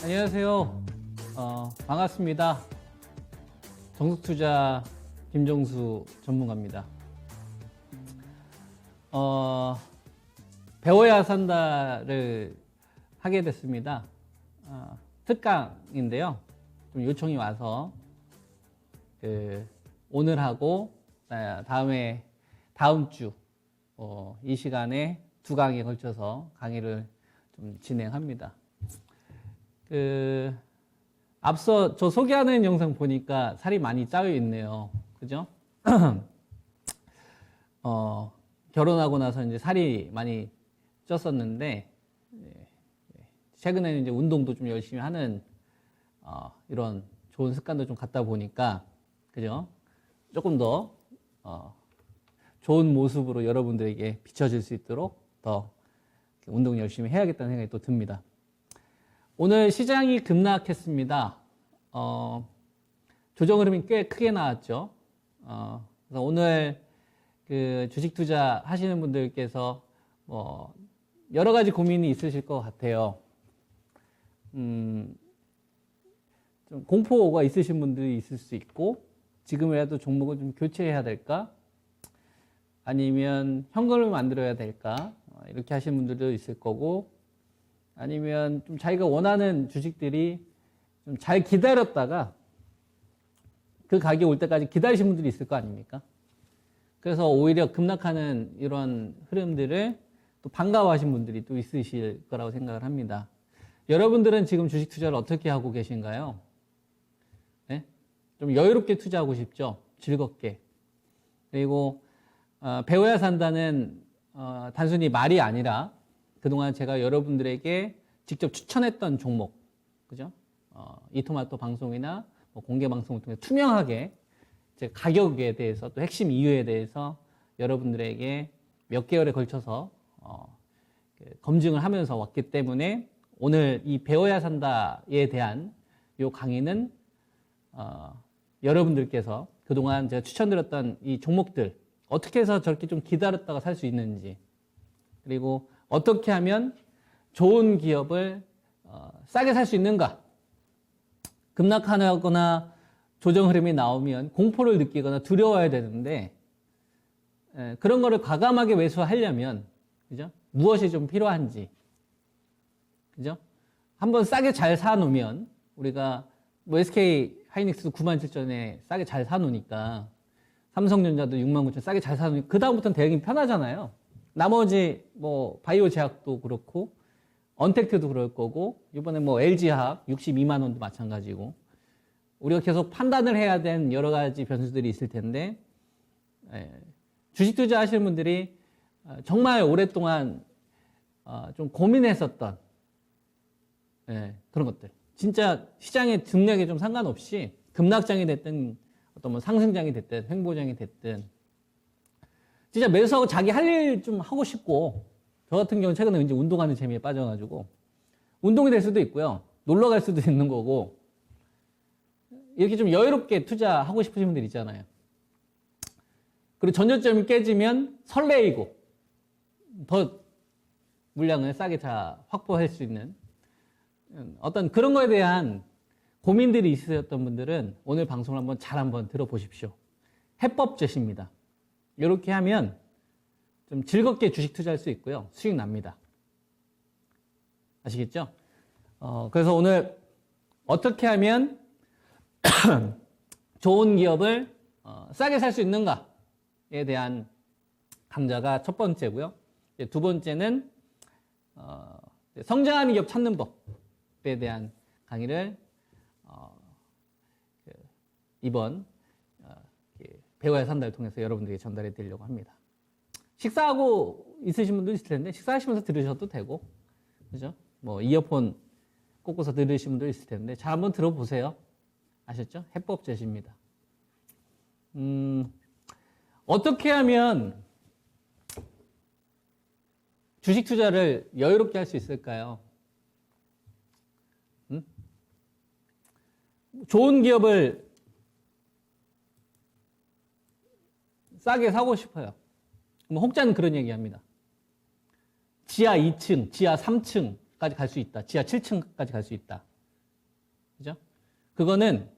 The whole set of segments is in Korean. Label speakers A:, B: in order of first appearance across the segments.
A: 안녕하세요. 반갑습니다. 정숙투자 김정수 전문가입니다. 배워야 산다를 하게 됐습니다. 특강인데요. 좀 요청이 와서 오늘 하고 다음 주 이 시간에 두 강에 걸쳐서 강의를 좀 진행합니다. 앞서 저 소개하는 영상 보니까 살이 많이 짜여 있네요. 그죠? 결혼하고 나서 이제 살이 많이 쪘었는데, 최근에는 이제 운동도 좀 열심히 하는, 이런 좋은 습관도 좀 갖다 보니까, 그죠? 조금 더, 좋은 모습으로 여러분들에게 비춰질 수 있도록 더 운동 열심히 해야겠다는 생각이 또 듭니다. 오늘 시장이 급락했습니다. 조정 흐름이 꽤 크게 나왔죠. 그래서 오늘 주식 투자 하시는 분들께서 여러 가지 고민이 있으실 것 같아요. 좀 공포가 있으신 분들이 있을 수 있고, 지금이라도 종목을 좀 교체해야 될까? 아니면 현금을 만들어야 될까? 이렇게 하시는 분들도 있을 거고, 아니면 좀 자기가 원하는 주식들이 좀 잘 기다렸다가 그 가격이 올 때까지 기다리신 분들이 있을 거 아닙니까? 그래서 오히려 급락하는 이런 흐름들을 또 반가워하신 분들이 또 있으실 거라고 생각을 합니다. 여러분들은 지금 주식 투자를 어떻게 하고 계신가요? 네? 좀 여유롭게 투자하고 싶죠? 즐겁게. 그리고 배워야 산다는 단순히 말이 아니라 그동안 제가 여러분들에게 직접 추천했던 종목, 그죠? 이토마토 방송이나 공개 방송을 통해 투명하게 제 가격에 대해서 또 핵심 이유에 대해서 여러분들에게 몇 개월에 걸쳐서 검증을 하면서 왔기 때문에 오늘 이 배워야 산다에 대한 이 강의는 여러분들께서 그동안 제가 추천드렸던 이 종목들 어떻게 해서 저렇게 좀 기다렸다가 살 수 있는지, 그리고 어떻게 하면 좋은 기업을 싸게 살 수 있는가? 급락하거나 조정 흐름이 나오면 공포를 느끼거나 두려워야 되는데, 그런 거를 과감하게 매수하려면, 그죠? 무엇이 좀 필요한지, 그죠? 한번 싸게 잘 사놓으면, 우리가 SK 하이닉스도 97,000원에 싸게 잘 사놓으니까, 삼성전자도 69,000원 싸게 잘 사놓으니까, 그다음부터는 대응이 편하잖아요. 나머지 바이오 제약도 그렇고 언택트도 그럴 거고, 이번에 LG화학 62만 원도 마찬가지고, 우리가 계속 판단을 해야 되는 여러 가지 변수들이 있을 텐데, 주식 투자 하시는 분들이 정말 오랫동안 좀 고민했었던 그런 것들, 진짜 시장의 등락에 좀 상관없이 급락장이 됐든 어떤 상승장이 됐든 횡보장이 됐든 진짜 매수하고 자기 할 일 좀 하고 싶고, 저 같은 경우는 최근에 이제 운동하는 재미에 빠져가지고 운동이 될 수도 있고요, 놀러 갈 수도 있는 거고, 이렇게 좀 여유롭게 투자하고 싶으신 분들 있잖아요. 그리고 전저점이 깨지면 설레이고 더 물량을 싸게 확보할 수 있는 어떤 그런 거에 대한 고민들이 있으셨던 분들은 오늘 방송을 한번 들어보십시오. 해법zet입니다. 이렇게 하면 좀 즐겁게 주식 투자할 수 있고요, 수익 납니다. 아시겠죠? 그래서 오늘 어떻게 하면 좋은 기업을 싸게 살 수 있는가에 대한 강좌가 첫 번째고요. 두 번째는 성장하는 기업 찾는 법에 대한 강의를 이번 배워야 산다를 통해서 여러분들에게 전달해 드리려고 합니다. 식사하고 있으신 분도 있을 텐데 식사하시면서 들으셔도 되고, 그죠? 이어폰 꽂고서 들으신 분도 있을 텐데 잘 한번 들어보세요. 아셨죠? 해법zet입니다. 어떻게 하면 주식 투자를 여유롭게 할 수 있을까요? 좋은 기업을 싸게 사고 싶어요. 혹자는 그런 얘기 합니다. 지하 2층, 지하 3층까지 갈 수 있다. 지하 7층까지 갈 수 있다. 그거는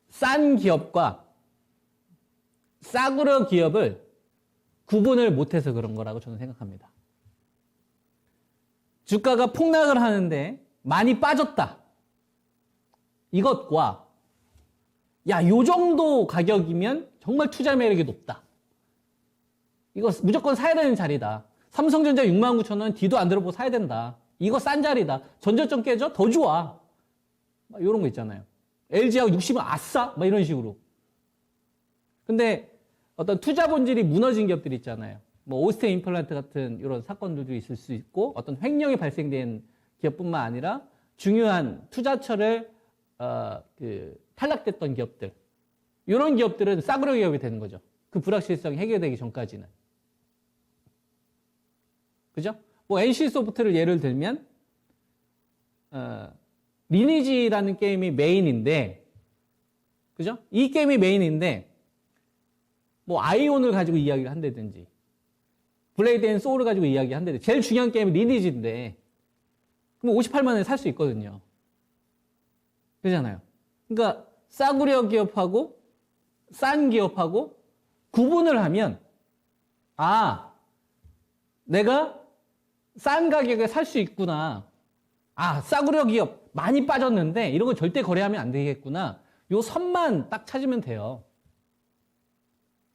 A: 싼 기업과 싸구려 기업을 구분을 못해서 그런 거라고 저는 생각합니다. 주가가 폭락을 하는데 많이 빠졌다. 이것과 야, 요 정도 가격이면 정말 투자 매력이 높다. 이거 무조건 사야 되는 자리다. 삼성전자 69,000원 뒤도 안 들어보고 사야 된다. 이거 싼 자리다. 전저점 깨져? 더 좋아. 막 이런 거 있잖아요. LG하고 60원 아싸? 막 이런 식으로. 근데 어떤 투자 본질이 무너진 기업들 있잖아요. 뭐 오스테 임플란트 같은 이런 사건들도 있을 수 있고 어떤 횡령이 발생된 기업뿐만 아니라 중요한 투자처를 탈락됐던 기업들. 이런 기업들은 싸구려 기업이 되는 거죠. 그 불확실성이 해결되기 전까지는. 그죠? 뭐 NC소프트를 예를 들면 리니지라는 게임이 메인인데, 그죠? 이 게임이 메인인데 뭐 아이온을 가지고 이야기를 한다든지 블레이드 앤 소울을 가지고 이야기한다든지 제일 중요한 게임이 리니지인데 그럼 58만 원에 살 수 있거든요. 그렇잖아요. 그러니까 싸구려 기업하고 싼 기업하고 구분을 하면 아, 내가 싼 가격에 살 수 있구나. 아, 싸구려 기업 많이 빠졌는데 이런 거 절대 거래하면 안 되겠구나. 요 선만 딱 찾으면 돼요.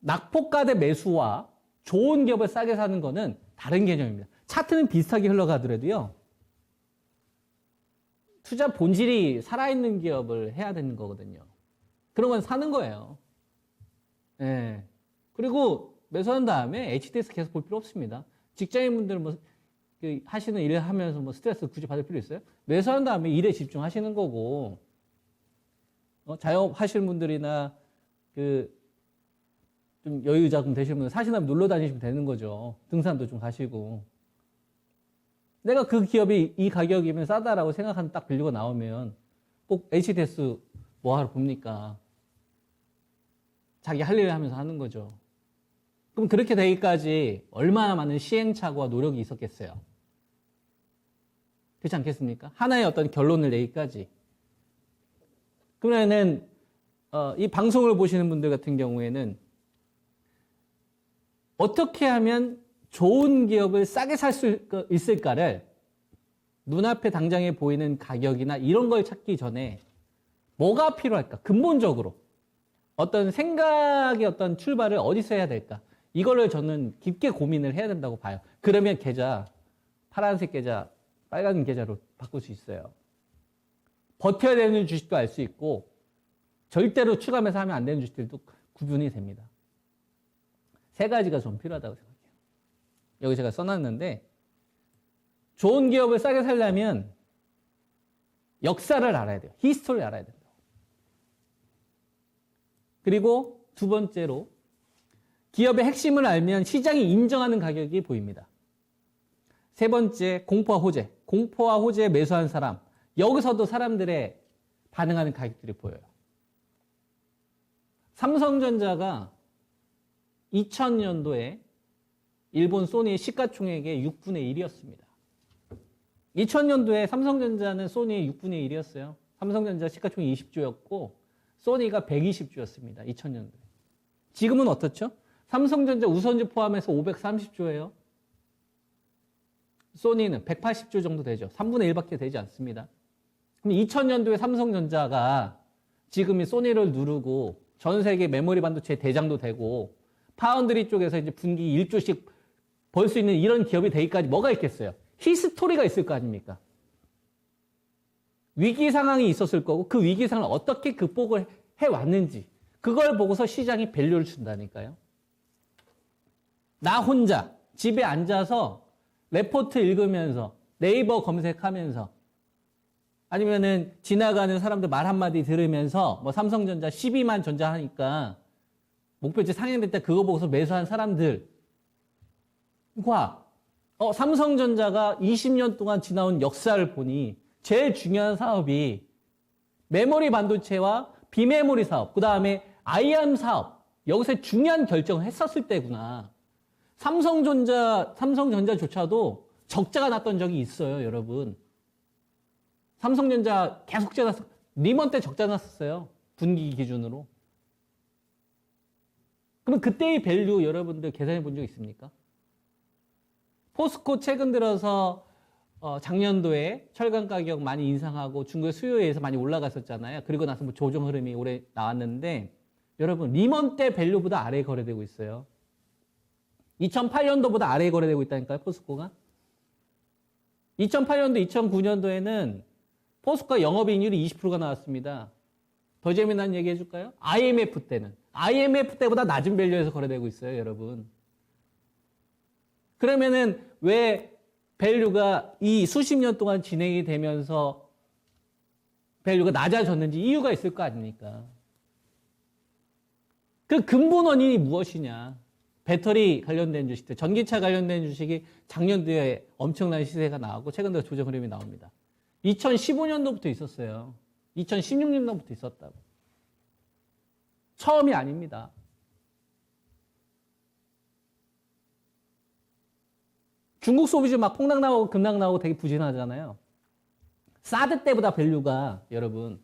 A: 낙폭과대 매수와 좋은 기업을 싸게 사는 거는 다른 개념입니다. 차트는 비슷하게 흘러가더라도요. 투자 본질이 살아있는 기업을 해야 되는 거거든요. 그런 건 사는 거예요. 예. 그리고 매수한 다음에 HTS 계속 볼 필요 없습니다. 직장인분들 뭐 하시는 일을 하면서 뭐 스트레스 굳이 받을 필요 있어요? 매수한 다음에 일에 집중하시는 거고, 자영업 하시는 분들이나 좀 여유 자금 되시는 분들 사시나면 놀러 다니시면 되는 거죠. 등산도 좀 가시고. 내가 그 기업이 이 가격이면 싸다라고 생각하는 딱 빌리고 나오면 꼭 HTS 뭐 하러 봅니까? 자기 할 일을 하면서 하는 거죠. 그럼 그렇게 되기까지 얼마나 많은 시행착오와 노력이 있었겠어요. 그렇지 않겠습니까? 하나의 어떤 결론을 내기까지. 그러면은 이 방송을 보시는 분들 같은 경우에는 어떻게 하면 좋은 기업을 싸게 살 수 있을까를 눈앞에 당장에 보이는 가격이나 이런 걸 찾기 전에 뭐가 필요할까? 근본적으로 어떤 생각의 어떤 출발을 어디서 해야 될까? 이거를 저는 깊게 고민을 해야 된다고 봐요. 그러면 계좌, 파란색 계좌, 빨간 계좌로 바꿀 수 있어요. 버텨야 되는 주식도 알 수 있고 절대로 추가매수 하면 안 되는 주식들도 구분이 됩니다. 세 가지가 좀 필요하다고 생각해요. 여기 제가 써놨는데 좋은 기업을 싸게 살려면 역사를 알아야 돼요. 히스토리를 알아야 된다. 그리고 두 번째로 기업의 핵심을 알면 시장이 인정하는 가격이 보입니다. 세 번째, 공포와 호재. 공포와 호재에 매수한 사람. 여기서도 사람들의 반응하는 가격들이 보여요. 삼성전자가 2000년도에 일본 소니의 시가총액의 6분의 1이었습니다. 2000년도에 삼성전자는 소니의 6분의 1이었어요. 삼성전자 시가총액 20조였고 소니가 120조였습니다. 2000년도에. 지금은 어떻죠? 삼성전자 우선주 포함해서 530조예요. 소니는 180조 정도 되죠. 3분의 1밖에 되지 않습니다. 그럼 2000년도에 삼성전자가 지금 이 소니를 누르고 전 세계 메모리 반도체 대장도 되고 파운드리 쪽에서 이제 분기 1조씩 벌 수 있는 이런 기업이 되기까지 뭐가 있겠어요? 히스토리가 있을 거 아닙니까? 위기 상황이 있었을 거고 그 위기 상황을 어떻게 극복을 해왔는지 그걸 보고서 시장이 밸류를 준다니까요. 나 혼자 집에 앉아서 레포트 읽으면서 네이버 검색하면서 아니면은 지나가는 사람들 말 한마디 들으면서 뭐 삼성전자 12만 전자하니까 목표치 상향될 때 그거 보고서 매수한 사람들과 삼성전자가 20년 동안 지나온 역사를 보니 제일 중요한 사업이 메모리 반도체와 비메모리 사업, 그 다음에 IM 사업, 여기서 중요한 결정을 했었을 때구나. 삼성전자조차도 적자가 났던 적이 있어요, 여러분. 삼성전자 계속 적자 리먼 때 적자 났었어요. 분기 기준으로. 그럼 그때의 밸류 여러분들 계산해 본 적 있습니까? 포스코 최근 들어서 작년도에 철강 가격 많이 인상하고 중국의 수요에 의해서 많이 올라갔었잖아요. 그리고 나서 뭐 조정 흐름이 올해 나왔는데 여러분 리먼 때 밸류보다 아래에 거래되고 있어요. 2008년도보다 아래에 거래되고 있다니까요. 포스코가. 2008년도, 2009년도에는 포스코가 영업이익률이 20%가 나왔습니다. 더 재미난 얘기 해줄까요? IMF 때는. IMF 때보다 낮은 밸류에서 거래되고 있어요, 여러분. 그러면은 왜 밸류가 이 수십 년 동안 진행이 되면서 밸류가 낮아졌는지 이유가 있을 거 아닙니까? 그 근본 원인이 무엇이냐? 배터리 관련된 주식들, 전기차 관련된 주식이 작년도에 엄청난 시세가 나왔고 최근 들어 조정 흐름이 나옵니다. 2015년도부터 있었어요. 2016년도부터 있었다고. 처음이 아닙니다. 중국 소비주 막 폭락 나오고 급락 나오고 되게 부진하잖아요. 사드 때보다 밸류가 여러분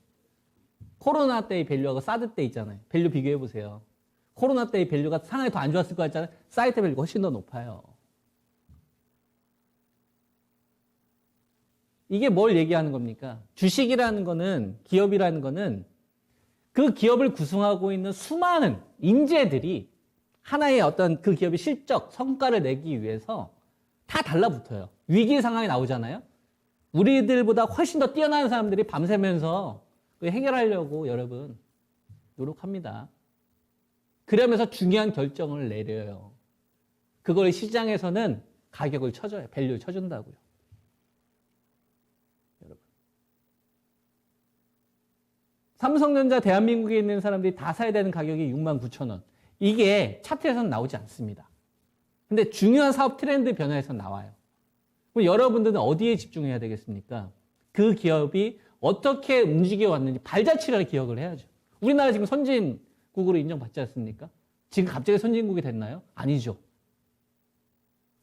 A: 코로나 때의 밸류하고 사드 때 있잖아요. 밸류 비교해 보세요. 코로나 때의 밸류가 상당히 더 안 좋았을 것 같잖아요. 사드 때 밸류가 훨씬 더 높아요. 이게 뭘 얘기하는 겁니까? 주식이라는 거는, 기업이라는 거는 그 기업을 구성하고 있는 수많은 인재들이 하나의 어떤 그 기업의 실적, 성과를 내기 위해서 다 달라붙어요. 위기 상황이 나오잖아요. 우리들보다 훨씬 더 뛰어난 사람들이 밤새면서 해결하려고 여러분 노력합니다. 그러면서 중요한 결정을 내려요. 그걸 시장에서는 가격을 쳐줘요. 밸류를 쳐준다고요. 여러분. 삼성전자 대한민국에 있는 사람들이 다 사야 되는 가격이 69,000원. 이게 차트에서는 나오지 않습니다. 근데 중요한 사업 트렌드 변화에서 나와요. 그럼 여러분들은 어디에 집중해야 되겠습니까? 그 기업이 어떻게 움직여 왔는지 발자취를 기억을 해야죠. 우리나라 지금 선진국으로 인정받지 않습니까? 지금 갑자기 선진국이 됐나요? 아니죠.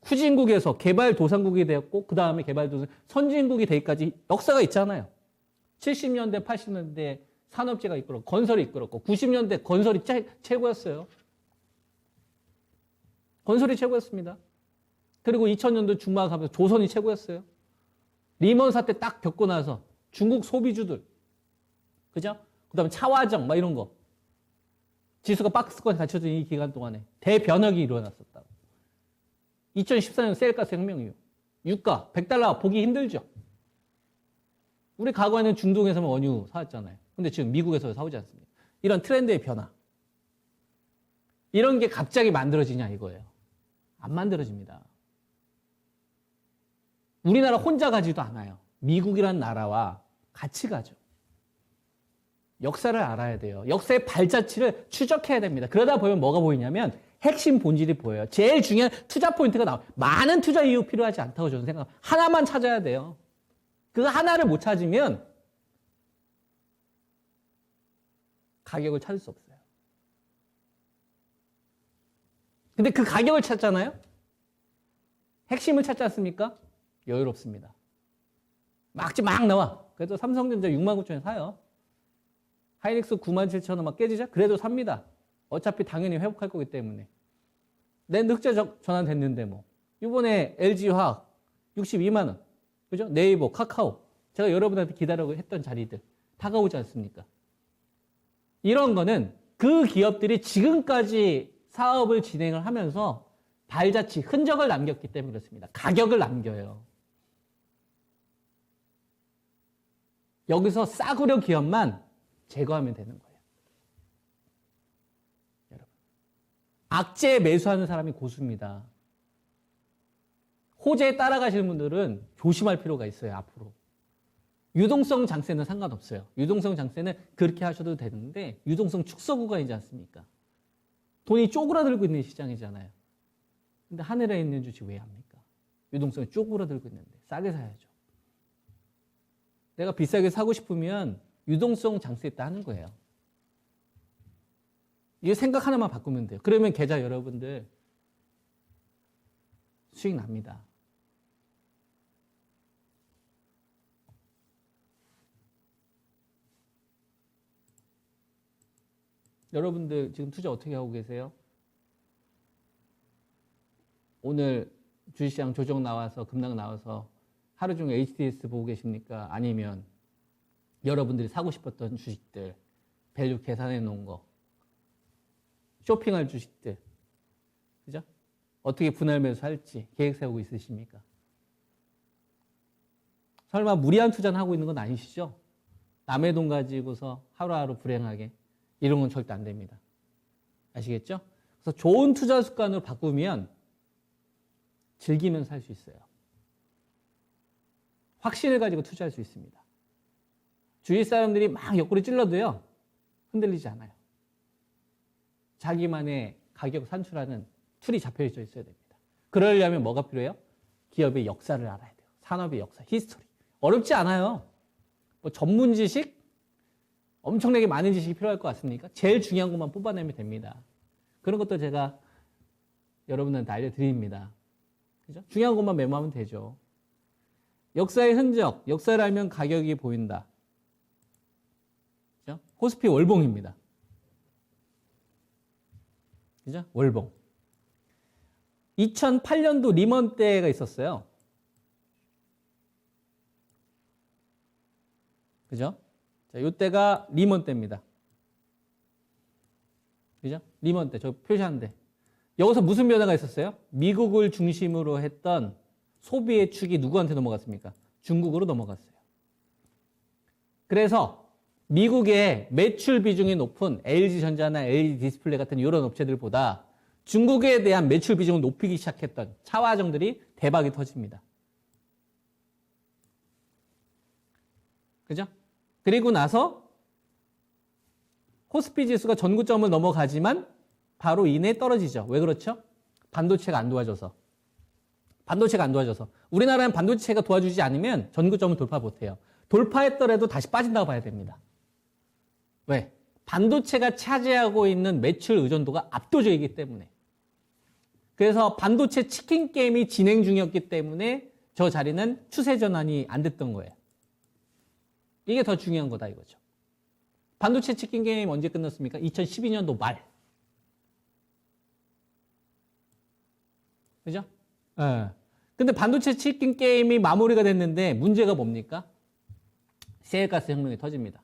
A: 후진국에서 개발도상국이 되었고 그 다음에 선진국이 되기까지 역사가 있잖아요. 70년대, 80년대 산업재가 이끌었고 건설이 이끌었고 90년대 건설이 최고였어요. 건설이 최고였습니다. 그리고 2000년도 중반 가면서 조선이 최고였어요. 리먼 사태 딱 겪고 나서 중국 소비주들, 그죠? 그 다음에 차화정, 막 이런 거. 지수가 박스권에 갇혀진 이 기간 동안에 대변혁이 일어났었다고. 2014년 셀가스 혁명 이후. 유가, 100달러 보기 힘들죠? 우리 과거에는 중동에서만 원유 사왔잖아요. 근데 지금 미국에서 사오지 않습니다. 이런 트렌드의 변화. 이런 게 갑자기 만들어지냐 이거예요. 안 만들어집니다. 우리나라 혼자 가지도 않아요. 미국이란 나라와 같이 가죠. 역사를 알아야 돼요. 역사의 발자취를 추적해야 됩니다. 그러다 보면 뭐가 보이냐면 핵심 본질이 보여요. 제일 중요한 투자 포인트가 나와요. 많은 투자 이유 필요하지 않다고 저는 생각합니다. 하나만 찾아야 돼요. 그 하나를 못 찾으면 가격을 찾을 수 없어요. 근데 그 가격을 찾잖아요? 핵심을 찾지 않습니까? 여유롭습니다. 막 나와. 그래도 삼성전자 69,000원 사요. 하이닉스 97,000원 막 깨지자? 그래도 삽니다. 어차피 당연히 회복할 거기 때문에. 내 늑자 전환됐는데 뭐. 이번에 LG화학 62만원. 그죠? 네이버, 카카오. 제가 여러분한테 기다리고 했던 자리들. 다가오지 않습니까? 이런 거는 그 기업들이 지금까지 사업을 진행을 하면서 발자취, 흔적을 남겼기 때문에 그렇습니다. 가격을 남겨요. 여기서 싸구려 기업만 제거하면 되는 거예요. 여러분. 악재에 매수하는 사람이 고수입니다. 호재에 따라가시는 분들은 조심할 필요가 있어요, 앞으로. 유동성 장세는 상관없어요. 유동성 장세는 그렇게 하셔도 되는데 유동성 축소 구간이지 않습니까? 돈이 쪼그라들고 있는 시장이잖아요. 근데 하늘에 있는 주식 왜 합니까? 유동성이 쪼그라들고 있는데 싸게 사야죠. 내가 비싸게 사고 싶으면 유동성 장세에 따는 거예요. 이 생각 하나만 바꾸면 돼요. 그러면 계좌 여러분들 수익 납니다. 여러분들 지금 투자 어떻게 하고 계세요? 오늘 주식시장 조정 나와서 급락 나와서 하루 종일 HTS 보고 계십니까? 아니면 여러분들이 사고 싶었던 주식들, 밸류 계산해 놓은 거, 쇼핑할 주식들, 그죠? 어떻게 분할 매수할지 계획 세우고 있으십니까? 설마 무리한 투자는 하고 있는 건 아니시죠? 남의 돈 가지고서 하루하루 불행하게 이런 건 절대 안 됩니다. 아시겠죠? 그래서 좋은 투자 습관으로 바꾸면 즐기면서 살 수 있어요. 확신을 가지고 투자할 수 있습니다. 주위 사람들이 막 옆구리 찔러도요, 흔들리지 않아요. 자기만의 가격 산출하는 툴이 잡혀져 있어야 됩니다. 그러려면 뭐가 필요해요? 기업의 역사를 알아야 돼요. 산업의 역사, 히스토리. 어렵지 않아요. 뭐 전문 지식, 엄청나게 많은 지식이 필요할 것 같습니까? 제일 중요한 것만 뽑아내면 됩니다. 그런 것도 제가 여러분들한테 알려드립니다. 그죠? 중요한 것만 메모하면 되죠. 역사의 흔적, 역사를 알면 가격이 보인다. 그죠? 코스피 월봉입니다. 그죠? 월봉. 2008년도 리먼 때가 있었어요. 그죠? 자, 요때가 리먼 때입니다. 그죠? 리먼 때, 저 표시한 데. 여기서 무슨 변화가 있었어요? 미국을 중심으로 했던 소비의 축이 누구한테 넘어갔습니까? 중국으로 넘어갔어요. 그래서 미국의 매출 비중이 높은 LG전자나 LG디스플레이 같은 이런 업체들보다 중국에 대한 매출 비중을 높이기 시작했던 차화정들이 대박이 터집니다. 그죠? 그리고 나서 코스피 지수가 전고점을 넘어가지만 바로 이내 떨어지죠. 왜 그렇죠? 반도체가 안 도와줘서. 반도체가 안 도와줘서. 우리나라는 반도체가 도와주지 않으면 전고점을 돌파 못해요. 돌파했더라도 다시 빠진다고 봐야 됩니다. 왜? 반도체가 차지하고 있는 매출 의존도가 압도적이기 때문에. 그래서 반도체 치킨 게임이 진행 중이었기 때문에 저 자리는 추세 전환이 안 됐던 거예요. 이게 더 중요한 거다 이거죠. 반도체 치킨 게임 언제 끝났습니까? 2012년도 말. 그죠? 예. 근데 반도체 치킨 게임이 마무리가 됐는데 문제가 뭡니까? 셰일가스 혁명이 터집니다.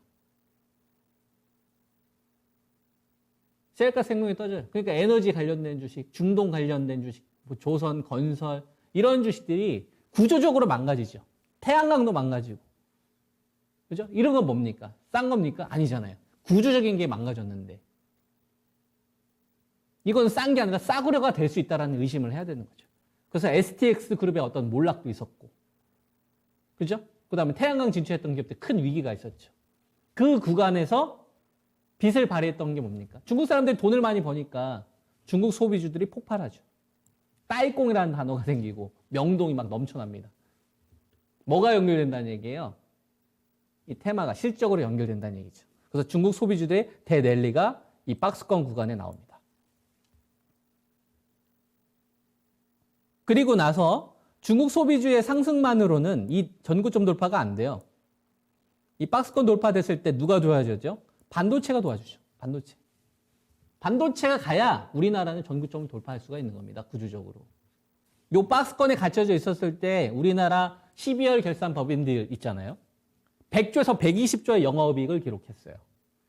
A: 셰일가스 혁명이 터져요. 그러니까 에너지 관련된 주식, 중동 관련된 주식, 뭐 조선, 건설 이런 주식들이 구조적으로 망가지죠. 태양광도 망가지고. 그죠? 이런 건 뭡니까? 싼 겁니까? 아니잖아요. 구조적인 게 망가졌는데. 이건 싼 게 아니라 싸구려가 될 수 있다는 의심을 해야 되는 거죠. 그래서 STX 그룹의 어떤 몰락도 있었고. 그죠? 그 다음에 태양광 진출했던 기업들 큰 위기가 있었죠. 그 구간에서 빚을 발휘했던 게 뭡니까? 중국 사람들이 돈을 많이 버니까 중국 소비주들이 폭발하죠. 따이공이라는 단어가 생기고 명동이 막 넘쳐납니다. 뭐가 연결된다는 얘기예요? 이 테마가 실적으로 연결된다는 얘기죠. 그래서 중국 소비주들의 대랠리가 이 박스권 구간에 나옵니다. 그리고 나서 중국 소비주의 상승만으로는 이 전고점 돌파가 안 돼요. 이 박스권 돌파됐을 때 누가 도와주죠? 반도체가 도와주죠. 반도체. 반도체가 가야 우리나라는 전고점을 돌파할 수가 있는 겁니다. 구조적으로. 요 박스권에 갇혀져 있었을 때 우리나라 12월 결산 법인들 있잖아요. 100조에서 120조의 영업이익을 기록했어요.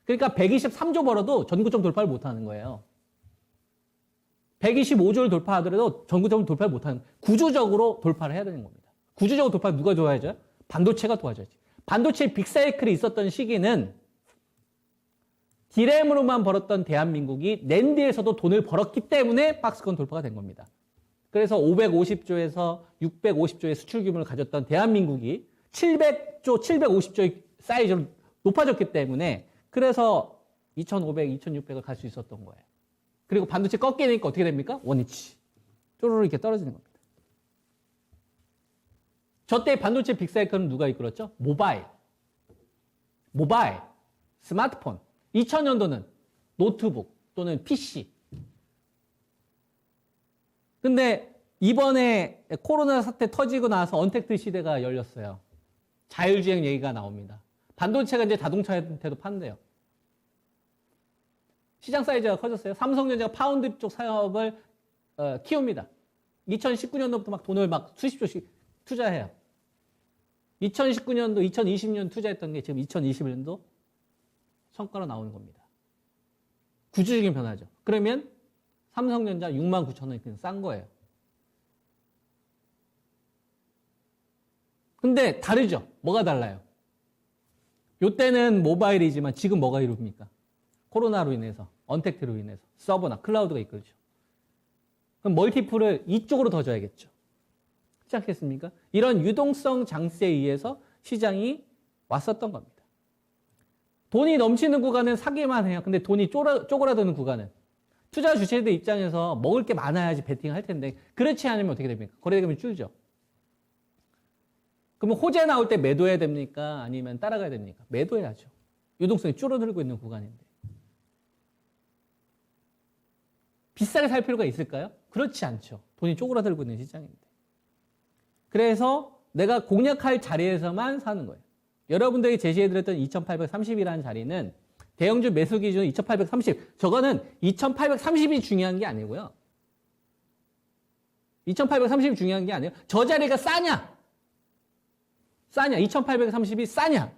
A: 그러니까 123조 벌어도 전고점 돌파를 못하는 거예요. 125조를 돌파하더라도 전고점을 돌파를 못하는 거예요. 구조적으로 돌파를 해야 되는 겁니다. 구조적으로 돌파를 누가 도와줘요? 반도체가 도와줘야지. 반도체 빅사이클이 있었던 시기는 디램으로만 벌었던 대한민국이 낸드에서도 돈을 벌었기 때문에 박스권 돌파가 된 겁니다. 그래서 550조에서 650조의 수출 규모를 가졌던 대한민국이 700조, 750조의 사이즈로 높아졌기 때문에 그래서 2,500, 2,600을 갈 수 있었던 거예요. 그리고 반도체 꺾이니까 어떻게 됩니까? 원위치. 쪼르르 이렇게 떨어지는 겁니다. 저때 반도체 빅사이클은 누가 이끌었죠? 모바일, 스마트폰. 2000년도는 노트북 또는 PC. 근데 이번에 코로나 사태 터지고 나서 언택트 시대가 열렸어요. 자율주행 얘기가 나옵니다. 반도체가 이제 자동차한테도 판대요. 시장 사이즈가 커졌어요. 삼성전자가 파운드 쪽 사업을 키웁니다. 2019년도부터 막 돈을 막 수십 조씩 투자해요. 2019년도, 2020년 투자했던 게 지금 2021년도 성과로 나오는 겁니다. 구조적인 변화죠. 그러면 삼성전자 69,000원이 그냥 싼 거예요. 근데 다르죠. 뭐가 달라요? 요때는 모바일이지만 지금 뭐가 이룹니까? 코로나로 인해서, 언택트로 인해서 서버나 클라우드가 이끌죠. 그럼 멀티플을 이쪽으로 더 줘야겠죠. 그렇지 않겠습니까? 이런 유동성 장세에 의해서 시장이 왔었던 겁니다. 돈이 넘치는 구간은 사기만 해요. 근데 돈이 쪼그라드는 구간은 투자 주체들 입장에서 먹을 게 많아야지 베팅할 텐데 그렇지 않으면 어떻게 됩니까? 거래대금이 줄죠. 그러면 호재 나올 때 매도해야 됩니까? 아니면 따라가야 됩니까? 매도해야죠. 유동성이 줄어들고 있는 구간인데. 비싸게 살 필요가 있을까요? 그렇지 않죠. 돈이 쪼그라들고 있는 시장인데. 그래서 내가 공략할 자리에서만 사는 거예요. 여러분들이 제시해드렸던 2830이라는 자리는 대형주 매수 기준 2830. 저거는 2830이 중요한 게 아니고요. 2830이 중요한 게 아니에요. 저 자리가 싸냐? 싸냐? 2830이 싸냐?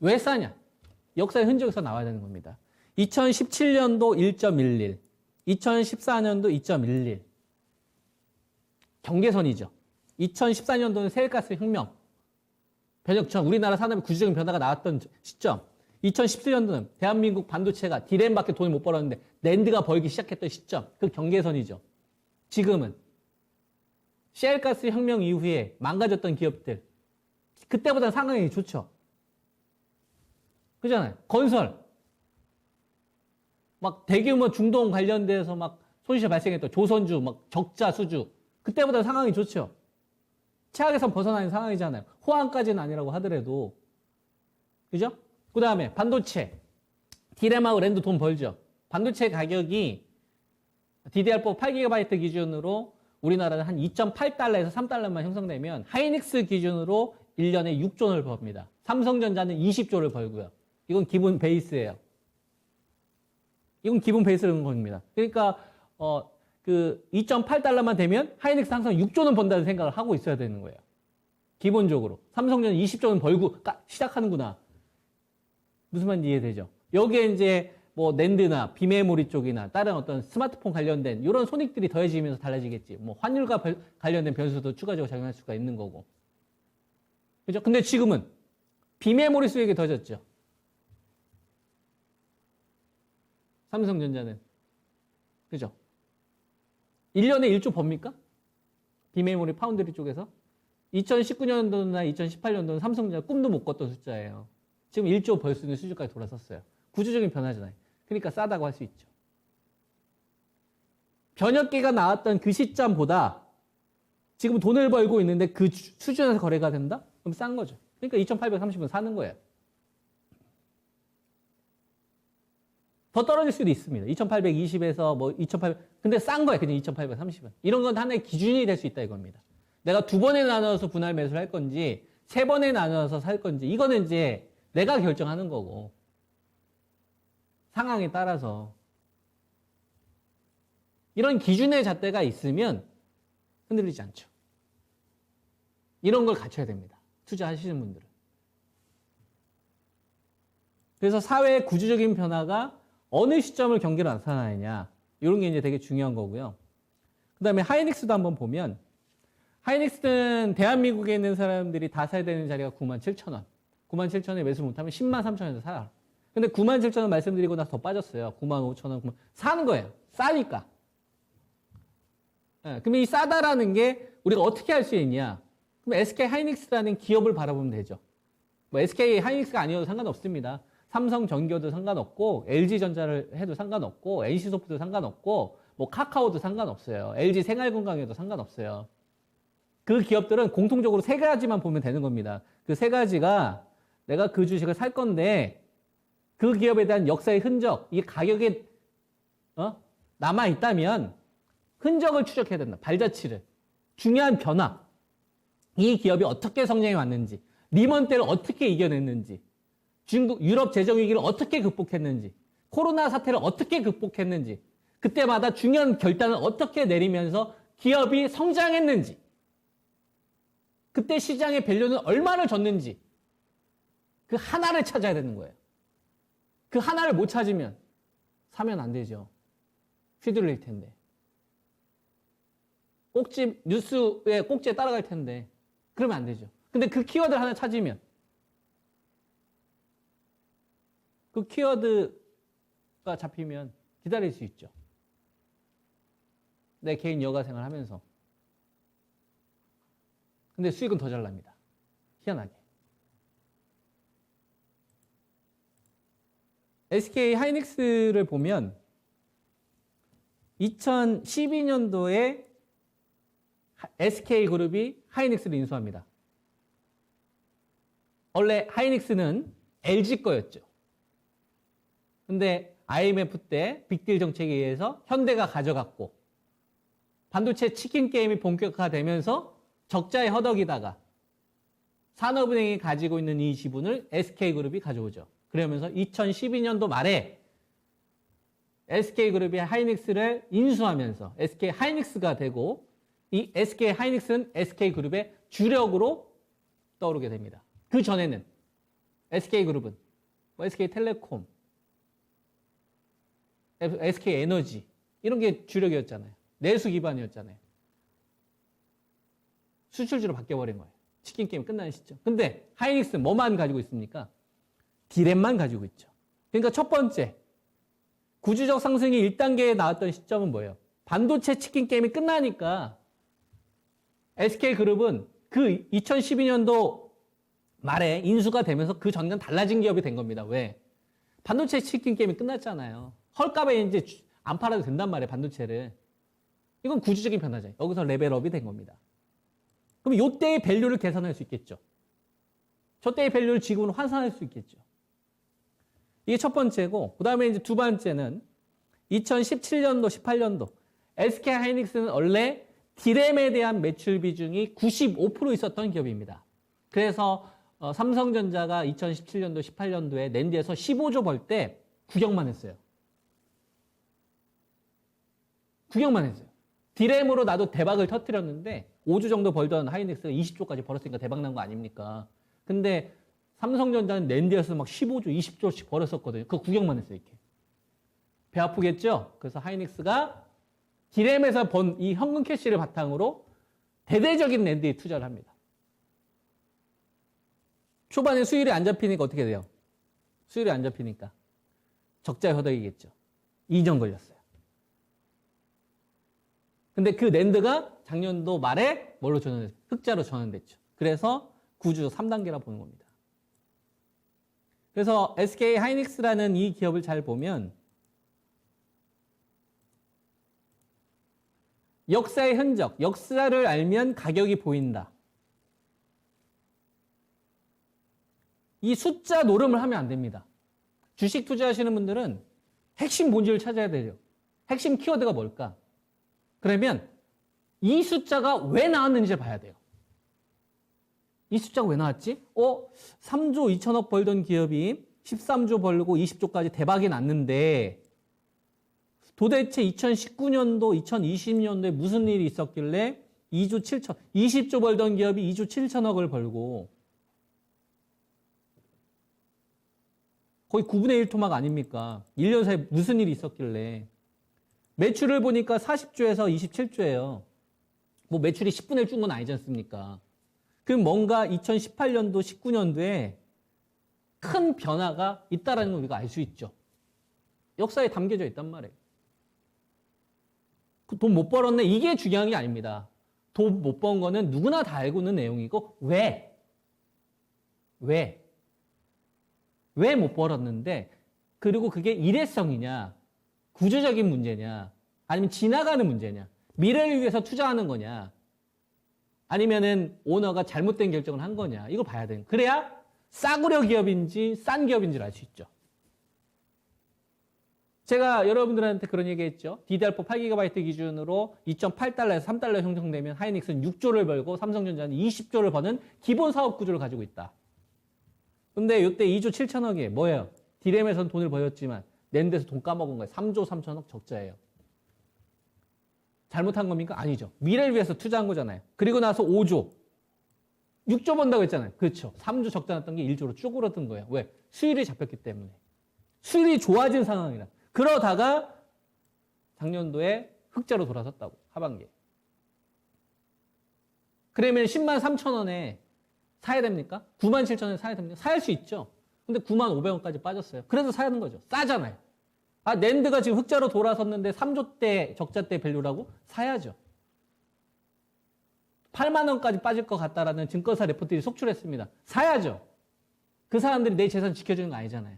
A: 왜 싸냐? 역사의 흔적에서 나와야 되는 겁니다. 2017년도 1.11, 2014년도 2.11. 경계선이죠. 2014년도는 세일가스 혁명, 변혁전, 우리나라 산업의 구조적인 변화가 나왔던 시점. 2017년도는 대한민국 반도체가 디램밖에 돈을 못 벌었는데 낸드가 벌기 시작했던 시점. 그 경계선이죠. 지금은 셰일가스 혁명 이후에 망가졌던 기업들, 그때보다 상황이 좋죠. 그잖아요. 건설, 막 대규모 중동 관련돼서 막 손실 발생했던 조선주, 막 적자 수주, 그때보다 상황이 좋죠. 최악에서 벗어나는 상황이잖아요. 호황까지는 아니라고 하더라도. 그죠? 그 다음에 반도체. 디램하고 랜드 돈 벌죠. 반도체 가격이 DDR4 8GB 기준으로 우리나라는 한 2.8달러에서 3달러만 형성되면 하이닉스 기준으로 1년에 6조를 법니다. 삼성전자는 20조를 벌고요. 이건 기본 베이스예요. 이건 기본 베이스라는 겁니다. 그러니까 그 2.8달러만 되면 하이닉스 항상 6조는 번다는 생각을 하고 있어야 되는 거예요. 기본적으로. 삼성전자 20조는 벌고 시작하는구나. 무슨 말인지 이해되죠? 여기에 이제 뭐 낸드나 비메모리 쪽이나 다른 어떤 스마트폰 관련된 이런 손익들이 더해지면서 달라지겠지. 뭐 환율과 관련된 변수도 추가적으로 작용할 수가 있는 거고. 그죠? 근데 지금은 비메모리 수익이 더졌죠. 삼성전자는. 그죠? 1년에 1조 법니까? 비메모리 파운드리 쪽에서. 2019년도나 2018년도는 삼성전자 꿈도 못 꿨던 숫자예요. 지금 1조 벌 수 있는 수준까지 돌아섰어요. 구조적인 변화잖아요. 그러니까 싸다고 할 수 있죠. 변혁기가 나왔던 그 시점보다 지금 돈을 벌고 있는데 그 수준에서 거래가 된다? 그럼 싼 거죠. 그러니까 2830은 사는 거예요. 더 떨어질 수도 있습니다. 2820에서 뭐 2800, 근데 싼 거예요. 그냥 2830은. 이런 건 하나의 기준이 될 수 있다 이겁니다. 내가 두 번에 나눠서 분할 매수를 할 건지, 세 번에 나눠서 살 건지, 이거는 이제 내가 결정하는 거고. 상황에 따라서. 이런 기준의 잣대가 있으면 흔들리지 않죠. 이런 걸 갖춰야 됩니다. 투자하시는 분들은. 그래서 사회의 구조적인 변화가 어느 시점을 경계로 나타나느냐. 이런 게 이제 되게 중요한 거고요. 그 다음에 하이닉스도 한번 보면, 하이닉스는 대한민국에 있는 사람들이 다 사야 되는 자리가 97,000원. 97,000원에 매수 못하면 103,000원에서 사요. 근데 97,000원 말씀드리고 나서 더 빠졌어요. 95,000원. 사는 거예요. 싸니까. 네, 그럼 이 싸다라는 게 우리가 어떻게 할 수 있냐. 그럼 SK 하이닉스라는 기업을 바라보면 되죠. 뭐 SK 하이닉스가 아니어도 상관없습니다. 삼성전기도 상관없고, LG전자를 해도 상관없고, NC소프트도 상관없고, 뭐 카카오도 상관없어요. LG 생활건강에도 상관없어요. 그 기업들은 공통적으로 세 가지만 보면 되는 겁니다. 그 세 가지가 내가 그 주식을 살 건데 그 기업에 대한 역사의 흔적, 이게 가격에 남아있다면 흔적을 추적해야 된다. 발자취를. 중요한 변화. 이 기업이 어떻게 성장해 왔는지, 리먼 때를 어떻게 이겨냈는지, 중국, 유럽 재정 위기를 어떻게 극복했는지, 코로나 사태를 어떻게 극복했는지, 그때마다 중요한 결단을 어떻게 내리면서 기업이 성장했는지, 그때 시장의 밸류는 얼마를 줬는지, 그 하나를 찾아야 되는 거예요. 그 하나를 못 찾으면 사면 안 되죠. 휘둘릴 텐데. 꼭지, 뉴스에 꼭지에 따라갈 텐데. 그러면 안 되죠. 근데 그 키워드를 하나 찾으면 그 키워드가 잡히면 기다릴 수 있죠. 내 개인 여가 생활 하면서. 근데 수익은 더 잘 납니다. 희한하게. SK 하이닉스를 보면 2012년도에 SK그룹이 하이닉스를 인수합니다. 원래 하이닉스는 LG 거였죠. 근데 IMF 때 빅딜 정책에 의해서 현대가 가져갔고 반도체 치킨 게임이 본격화되면서 적자에 허덕이다가 산업은행이 가지고 있는 이 지분을 SK그룹이 가져오죠. 그러면서 2012년도 말에 SK그룹이 하이닉스를 인수하면서 SK 하이닉스가 되고 이 SK 하이닉스는 SK그룹의 주력으로 떠오르게 됩니다. 그 전에는 SK그룹은 SK텔레콤, SK에너지 이런 게 주력이었잖아요. 내수 기반이었잖아요. 수출주로 바뀌어버린 거예요. 치킨 게임 끝나는 시점. 근데 하이닉스 뭐만 가지고 있습니까? 디램만 가지고 있죠. 그러니까 첫 번째 구주적 상승이 1단계에 나왔던 시점은 뭐예요? 반도체 치킨 게임이 끝나니까 SK그룹은 그 2012년도 말에 인수가 되면서 그 전과는 달라진 기업이 된 겁니다. 왜? 반도체 치킨 게임이 끝났잖아요. 헐값에 이제 안 팔아도 된단 말이에요. 반도체를. 이건 구조적인 변화죠. 여기서 레벨업이 된 겁니다. 그럼 요때의 밸류를 계산할 수 있겠죠. 저때의 밸류를 지금으로 환산할 수 있겠죠. 이게 첫 번째고, 그 다음에 이제 두 번째는 2017년도, 18년도 SK 하이닉스는 원래 디램에 대한 매출 비중이 95% 있었던 기업입니다. 그래서 삼성전자가 2017년도, 18년도에 낸드에서 15조 벌 때 구경만 했어요. 구경만 했어요. 디램으로 나도 대박을 터뜨렸는데 5조 정도 벌던 하이닉스가 20조까지 벌었으니까 대박 난 거 아닙니까? 근데 삼성전자는 낸드에서 막 15조, 20조씩 벌었었거든요. 그거 구경만 했어요, 이렇게. 배 아프겠죠? 그래서 하이닉스가 디램에서 번 이 현금 캐시를 바탕으로 대대적인 낸드에 투자를 합니다. 초반에 수율이 안 잡히니까 어떻게 돼요? 수율이 안 잡히니까 적자에 허덕이겠죠. 2년 걸렸어요. 근데 그 낸드가 작년도 말에 뭘로 전환됐어요? 흑자로 전환됐죠. 그래서 구주 3단계라 보는 겁니다. 그래서 SK 하이닉스라는 이 기업을 잘 보면 역사의 흔적, 역사를 알면 가격이 보인다. 이 숫자 노름을 하면 안 됩니다. 주식 투자하시는 분들은 핵심 본질을 찾아야 돼요. 핵심 키워드가 뭘까? 그러면 이 숫자가 왜 나왔는지를 봐야 돼요. 이 숫자가 왜 나왔지? 3조 2천억 벌던 기업이 13조 벌고 20조까지 대박이 났는데 도대체 2019년도, 2020년도에 무슨 일이 있었길래 2조 7천, 20조 벌던 기업이 2조 7천억을 벌고 거의 9분의 1 토막 아닙니까? 1년 사이에 무슨 일이 있었길래. 매출을 보니까 40조에서 27조예요. 뭐 매출이 10분의 1 준 건 아니지 않습니까? 그럼 뭔가 2018년도, 19년도에 큰 변화가 있다라는 걸 우리가 알 수 있죠. 역사에 담겨져 있단 말이에요. 돈 못 벌었네? 이게 중요한 게 아닙니다. 돈 못 번 거는 누구나 다 알고 있는 내용이고 왜 못 벌었는데 그리고 그게 일회성이냐 구조적인 문제냐 아니면 지나가는 문제냐 미래를 위해서 투자하는 거냐 아니면은 오너가 잘못된 결정을 한 거냐 이걸 봐야 돼요. 그래야 싸구려 기업인지 싼 기업인지를 알 수 있죠. 제가 여러분들한테 그런 얘기 했죠. DDR4 8GB 기준으로 2.8달러에서 3달러 형성되면 하이닉스는 6조를 벌고 삼성전자는 20조를 버는 기본 사업 구조를 가지고 있다. 근데 이때 2조 7천억이 뭐예요? 디램에서는 돈을 벌었지만 낸드에서 돈 까먹은 거예요. 3조 3천억 적자예요. 잘못한 겁니까? 아니죠. 미래를 위해서 투자한 거잖아요. 그리고 나서 5조. 6조 번다고 했잖아요. 그렇죠. 3조 적자 났던 게 1조로 쭈그러든 거예요. 왜? 수율이 잡혔기 때문에. 수율이 좋아진 상황이라. 그러다가 작년도에 흑자로 돌아섰다고. 하반기에. 그러면 10만 3천 원에 사야 됩니까? 9만 7천 원에 사야 됩니까? 사야 할 수 있죠. 근데 9만 500원까지 빠졌어요. 그래서 사야 하는 거죠. 싸잖아요. 아, 낸드가 지금 흑자로 돌아섰는데 3조 대 적자 대 밸류라고? 사야죠. 8만 원까지 빠질 것 같다라는 증권사 레포트들이 속출했습니다. 사야죠. 그 사람들이 내 재산 지켜주는 거 아니잖아요.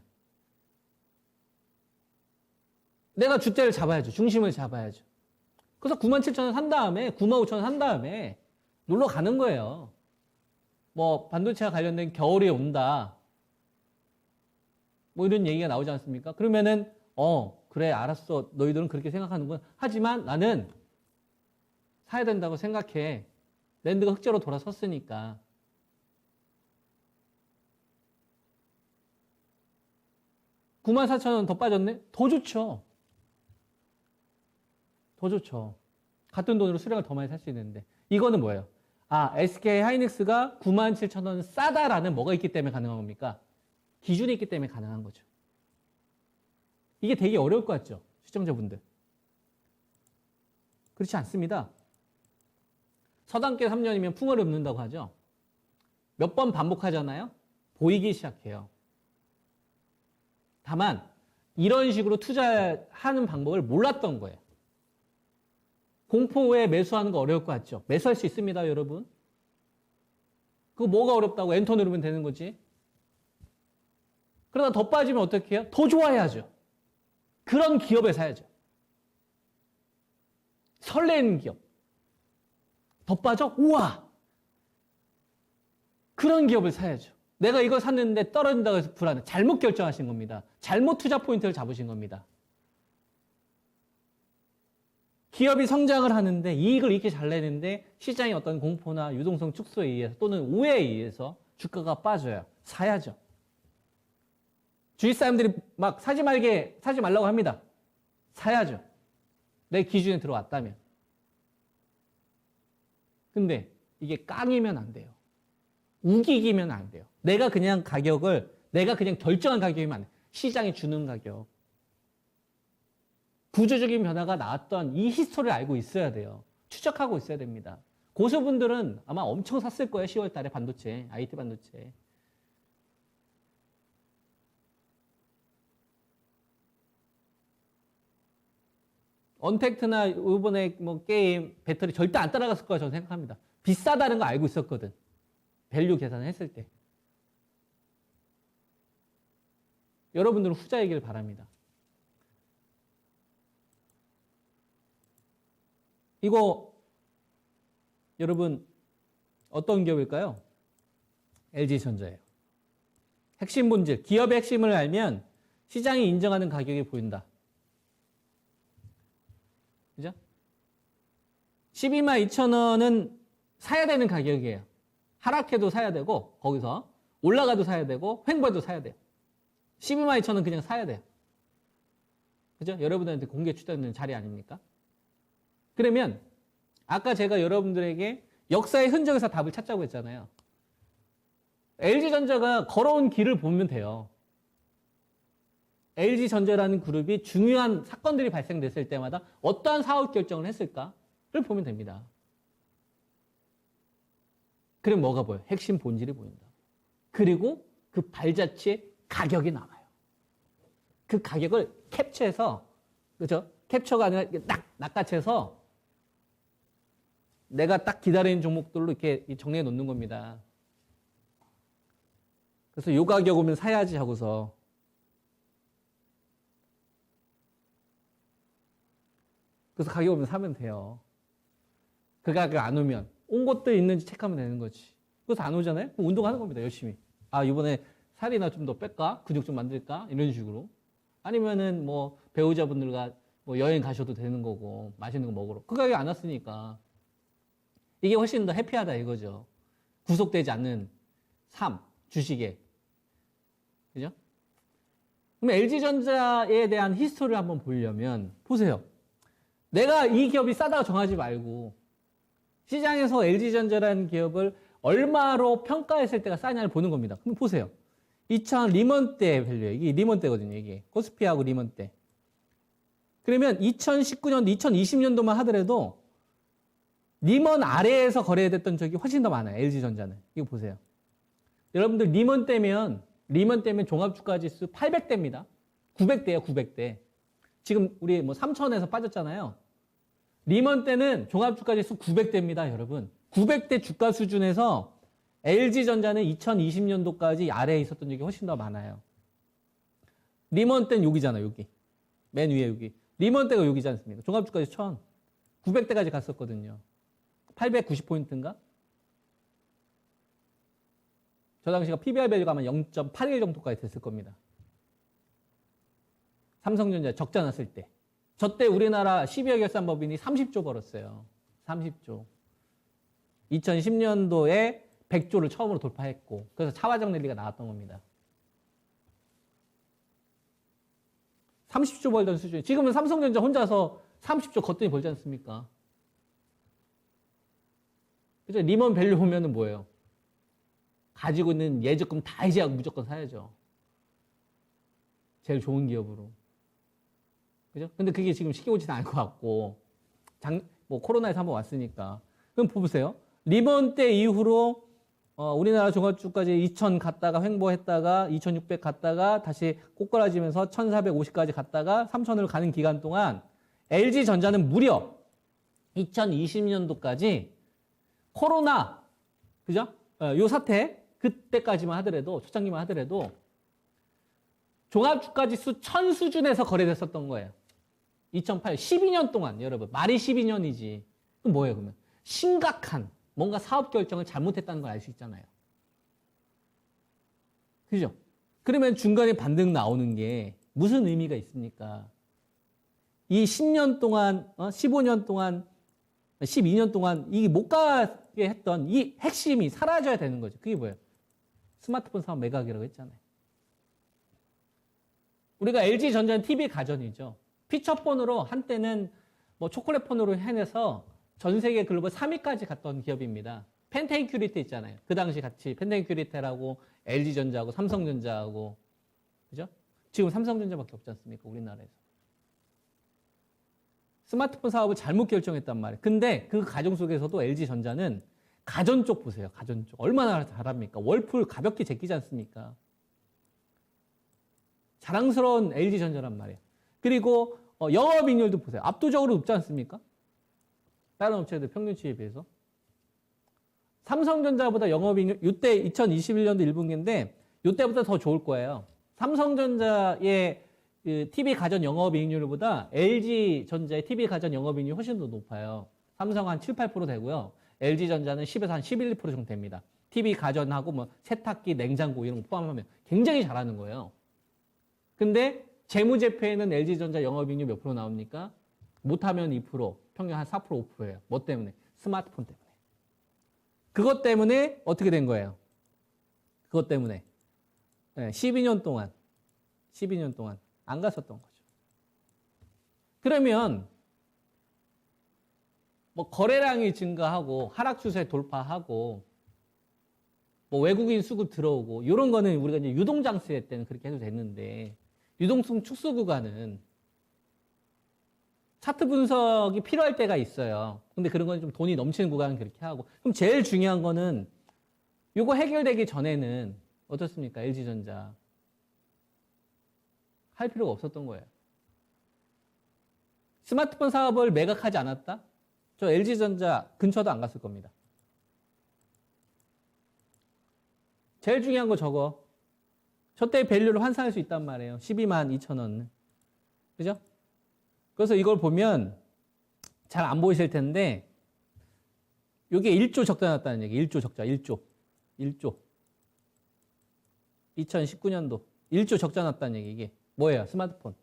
A: 내가 주대를 잡아야죠. 중심을 잡아야죠. 그래서 9만 7천 원 산 다음에 9만 5천 원 산 다음에 놀러 가는 거예요. 뭐 반도체와 관련된 겨울이 온다. 뭐 이런 얘기가 나오지 않습니까? 그러면은 그래 알았어. 너희들은 그렇게 생각하는구나. 하지만 나는 사야 된다고 생각해. 랜드가 흑자로 돌아섰으니까. (9만 4천 원) 더 빠졌네? 더 좋죠. 더 좋죠. 같은 돈으로 수량을 더 많이 살 수 있는데. 이거는 뭐예요? 아, SK 하이닉스가 9만 7천 원 싸다라는 뭐가 있기 때문에 가능한 겁니까? 기준이 있기 때문에 가능한 거죠. 이게 되게 어려울 것 같죠? 시청자분들. 그렇지 않습니다. 서당계 3년이면 풍어를 읊는다고 하죠. 몇 번 반복하잖아요. 보이기 시작해요. 다만 이런 식으로 투자하는 방법을 몰랐던 거예요. 공포에 매수하는 거 어려울 것 같죠? 매수할 수 있습니다, 여러분. 그거 뭐가 어렵다고 엔터 누르면 되는 거지. 그러다 더 빠지면 어떻게 해요? 더 좋아해야죠. 그런 기업에 사야죠. 설레는 기업. 더 빠져? 우와! 그런 기업을 사야죠. 내가 이걸 샀는데 떨어진다고 해서 불안해. 잘못 결정하신 겁니다. 잘못 투자 포인트를 잡으신 겁니다. 기업이 성장을 하는데 이익을 이렇게 잘 내는데 시장의 어떤 공포나 유동성 축소에 의해서 또는 오해에 의해서 주가가 빠져요. 사야죠. 주위 사람들이 막 사지 말라고 합니다. 사야죠. 내 기준에 들어왔다면. 근데 이게 깡이면 안 돼요. 우기기면 안 돼요. 내가 그냥 결정한 가격이면 안 돼요. 시장이 주는 가격. 구조적인 변화가 나왔던 이 히스토리를 알고 있어야 돼요. 추적하고 있어야 됩니다. 고수분들은 아마 엄청 샀을 거예요. 10월 달에 반도체, IT 반도체. 언택트나 이번에 뭐 게임 배터리 절대 안 따라갔을 거라 저는 생각합니다. 비싸다는 거 알고 있었거든. 밸류 계산을 했을 때. 여러분들은 후자이길 바랍니다. 이거 여러분 어떤 기업일까요? LG전자예요. 핵심 본질, 기업의 핵심을 알면 시장이 인정하는 가격이 보인다. 그죠? 12만 2천 원은 사야 되는 가격이에요. 하락해도 사야 되고 거기서 올라가도 사야 되고 횡보해도 사야 돼요. 12만 2천 원 그냥 사야 돼요. 그죠? 여러분들한테 공개 추천되는 자리 아닙니까? 그러면 아까 제가 여러분들에게 역사의 흔적에서 답을 찾자고 했잖아요. LG전자가 걸어온 길을 보면 돼요. LG전자라는 그룹이 중요한 사건들이 발생됐을 때마다 어떠한 사업 결정을 했을까를 보면 됩니다. 그럼 뭐가 보여요? 핵심 본질이 보인다. 그리고 그 발자취의 가격이 나와요. 그 가격을 캡처해서, 그죠? 캡처가 아니라 딱 낚아채서 내가 딱 기다리는 종목들로 이렇게 정리해 놓는 겁니다. 그래서 요 가격 오면 사야지 하고서 그래서 가격 오면 사면 돼요. 그 가격 안 오면 온 것도 있는지 체크하면 되는 거지. 그래서 안 오잖아요? 그럼 운동하는 겁니다. 열심히. 아 이번에 살이나 좀 더 뺄까? 근육 좀 만들까? 이런 식으로. 아니면은 뭐 배우자분들과 뭐 여행 가셔도 되는 거고 맛있는 거 먹으러. 그 가격이 안 왔으니까 이게 훨씬 더 해피하다 이거죠. 구속되지 않는 삶, 주식에. 그죠? 그럼 LG전자에 대한 히스토리를 한번 보려면 보세요. 내가 이 기업이 싸다고 정하지 말고 시장에서 LG전자라는 기업을 얼마로 평가했을 때가 싸냐를 보는 겁니다. 그럼 보세요. 2000 리먼 때 밸류예요. 이게 리먼 때거든요. 이게 코스피하고 리먼 때. 그러면 2019년도, 2020년도만 하더라도 리먼 아래에서 거래됐던 적이 훨씬 더 많아요. LG전자는. 이거 보세요. 여러분들 리먼 때면 종합주가지수 800대입니다. 900대예요. 900대. 지금 우리 뭐 3천에서 빠졌잖아요. 리먼 때는 종합주가지수 900대입니다. 여러분. 900대 주가 수준에서 LG전자는 2020년도까지 아래에 있었던 적이 훨씬 더 많아요. 리먼 때는 여기잖아요. 여기. 맨 위에 여기. 리먼 때가 여기지 않습니까? 종합주가지수 1000. 900대까지 갔었거든요. 890포인트인가? 저 당시가 PBR 밸류가 아마 0.81 정도까지 됐을 겁니다. 삼성전자 적자 났을 때. 저 때 우리나라 12월 결산법인이 30조 벌었어요. 30조. 2010년도에 100조를 처음으로 돌파했고 그래서 차화정 랠리가 나왔던 겁니다. 30조 벌던 수준. 지금은 삼성전자 혼자서 30조 거뜬히 벌지 않습니까? 그죠? 리먼 밸류 보면은 뭐예요? 가지고 있는 예적금 다 해지하고 무조건 사야죠. 제일 좋은 기업으로. 그죠? 근데 그게 지금 쉽게 오지는 않을 것 같고, 뭐 코로나에서 한번 왔으니까. 그럼 보세요. 리먼 때 이후로, 우리나라 종합주까지 2000 갔다가 횡보했다가 2600 갔다가 다시 꼬꾸라지면서 1450까지 갔다가 3000으로 가는 기간 동안 LG전자는 무려 2020년도까지 코로나, 그죠? 요 사태, 그때까지만 하더라도, 초창기만 하더라도 종합주가지수 1000 수준에서 거래됐었던 거예요. 2008, 12년 동안, 여러분. 말이 12년이지. 그럼 뭐예요, 그러면? 심각한 뭔가 사업 결정을 잘못했다는 걸 알 수 있잖아요. 그죠? 그러면 중간에 반등 나오는 게 무슨 의미가 있습니까? 이 10년 동안, 15년 동안, 12년 동안 이게 못 가게 했던 이 핵심이 사라져야 되는 거죠. 그게 뭐예요? 스마트폰 사업 매각이라고 했잖아요. 우리가 LG전자는 TV 가전이죠. 피처폰으로 한때는 뭐 초콜릿폰으로 해내서 전 세계 글로벌 3위까지 갔던 기업입니다. 펜테이큐리테 있잖아요. 그 당시 같이 펜테이큐리테라고 LG전자하고 삼성전자하고 그죠? 지금 삼성전자밖에 없지 않습니까? 우리나라에서. 스마트폰 사업을 잘못 결정했단 말이에요. 근데 그 과정 속에서도 LG전자는 가전 쪽 보세요. 가전 쪽. 얼마나 잘합니까? 월풀 가볍게 제끼지 않습니까? 자랑스러운 LG전자란 말이에요. 그리고 영업이익률도 보세요. 압도적으로 높지 않습니까? 다른 업체들 평균치에 비해서. 삼성전자보다 영업이익률, 이때 2021년도 1분기인데 이때보다 더 좋을 거예요. 삼성전자의 그 TV 가전 영업이익률보다 LG전자의 TV 가전 영업이익률이 훨씬 더 높아요. 삼성은 한 7, 8% 되고요. LG전자는 10에서 한 11, 2% 정도 됩니다. TV 가전하고 뭐 세탁기, 냉장고 이런 거 포함하면 굉장히 잘하는 거예요. 근데 재무제표에는 LG전자 영업이익률 몇 프로 나옵니까? 못하면 2%, 평균 한 4%, 5%예요. 뭐 때문에? 스마트폰 때문에. 그것 때문에 어떻게 된 거예요? 그것 때문에 12년 동안 안 갔었던 거죠. 그러면 뭐 거래량이 증가하고 하락 추세 돌파하고 뭐 외국인 수급 들어오고 이런 거는 우리가 이제 유동장세 때는 그렇게 해도 됐는데 유동성 축소 구간은 차트 분석이 필요할 때가 있어요. 근데 그런 건 좀 돈이 넘치는 구간은 그렇게 하고. 그럼 제일 중요한 거는 이거 해결되기 전에는 어떻습니까? LG전자. 할 필요가 없었던 거예요. 스마트폰 사업을 매각하지 않았다? 저 LG전자 근처도 안 갔을 겁니다. 제일 중요한 거 저거. 저때 밸류를 환산할 수 있단 말이에요. 12만 2천 원. 그죠? 그래서 이걸 보면 잘 안 보이실 텐데 이게 1조 적자 났다는 얘기. 1조 적자. 1조. 2019년도 1조 적자 났다는 얘기. 이게 뭐예요? 스마트폰.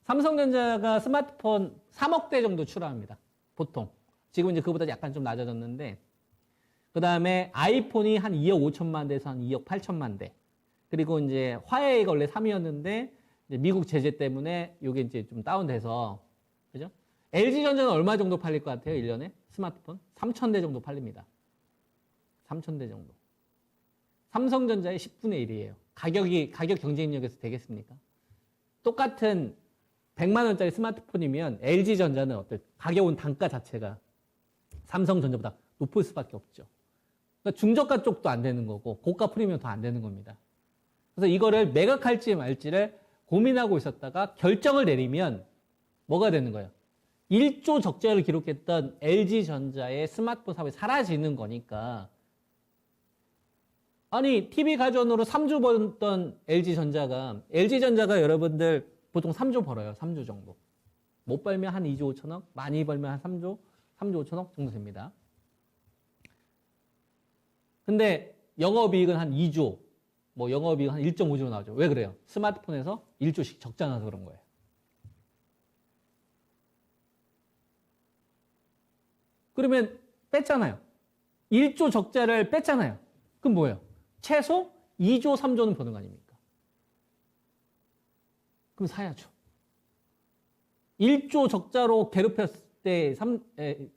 A: 삼성전자가 스마트폰 3억 대 정도 출하합니다. 보통. 지금 이제 그보다 약간 좀 낮아졌는데 그 다음에 아이폰이 한 2억 5천만 대에서 한 2억 8천만 대. 그리고 이제 화웨이가 원래 3위였는데 미국 제재 때문에 이게 이제 좀 다운돼서 그죠? LG전자는 얼마 정도 팔릴 것 같아요? 1년에 스마트폰 3,000대 정도 팔립니다. 3,000대 정도. 삼성전자의 10분의 1이에요. 가격 경쟁력에서 되겠습니까? 똑같은 100만 원짜리 스마트폰이면 LG전자는 어떨 가격은 단가 자체가 삼성전자보다 높을 수밖에 없죠. 그러니까 중저가 쪽도 안 되는 거고 고가 프리미엄 더 안 되는 겁니다. 그래서 이거를 매각할지 말지를 고민하고 있었다가 결정을 내리면 뭐가 되는 거예요? 1조 적자를 기록했던 LG전자의 스마트폰 사업이 사라지는 거니까 아니 TV 가전으로 3조 벌던 LG전자가 여러분들 보통 3조 벌어요. 3조 정도. 못 벌면 한 2조 5천억, 많이 벌면 한 3조 5천억 정도 됩니다. 근데 영업이익은 한 2조, 뭐 영업이익 한 1.5조 나오죠. 왜 그래요? 스마트폰에서 1조씩 적자 나서 그런 거예요. 그러면 뺐잖아요. 1조 적자를 뺐잖아요. 그럼 뭐예요? 최소 2조, 3조는 버는 거 아닙니까? 그럼 사야죠. 1조 적자로 괴롭혔을 때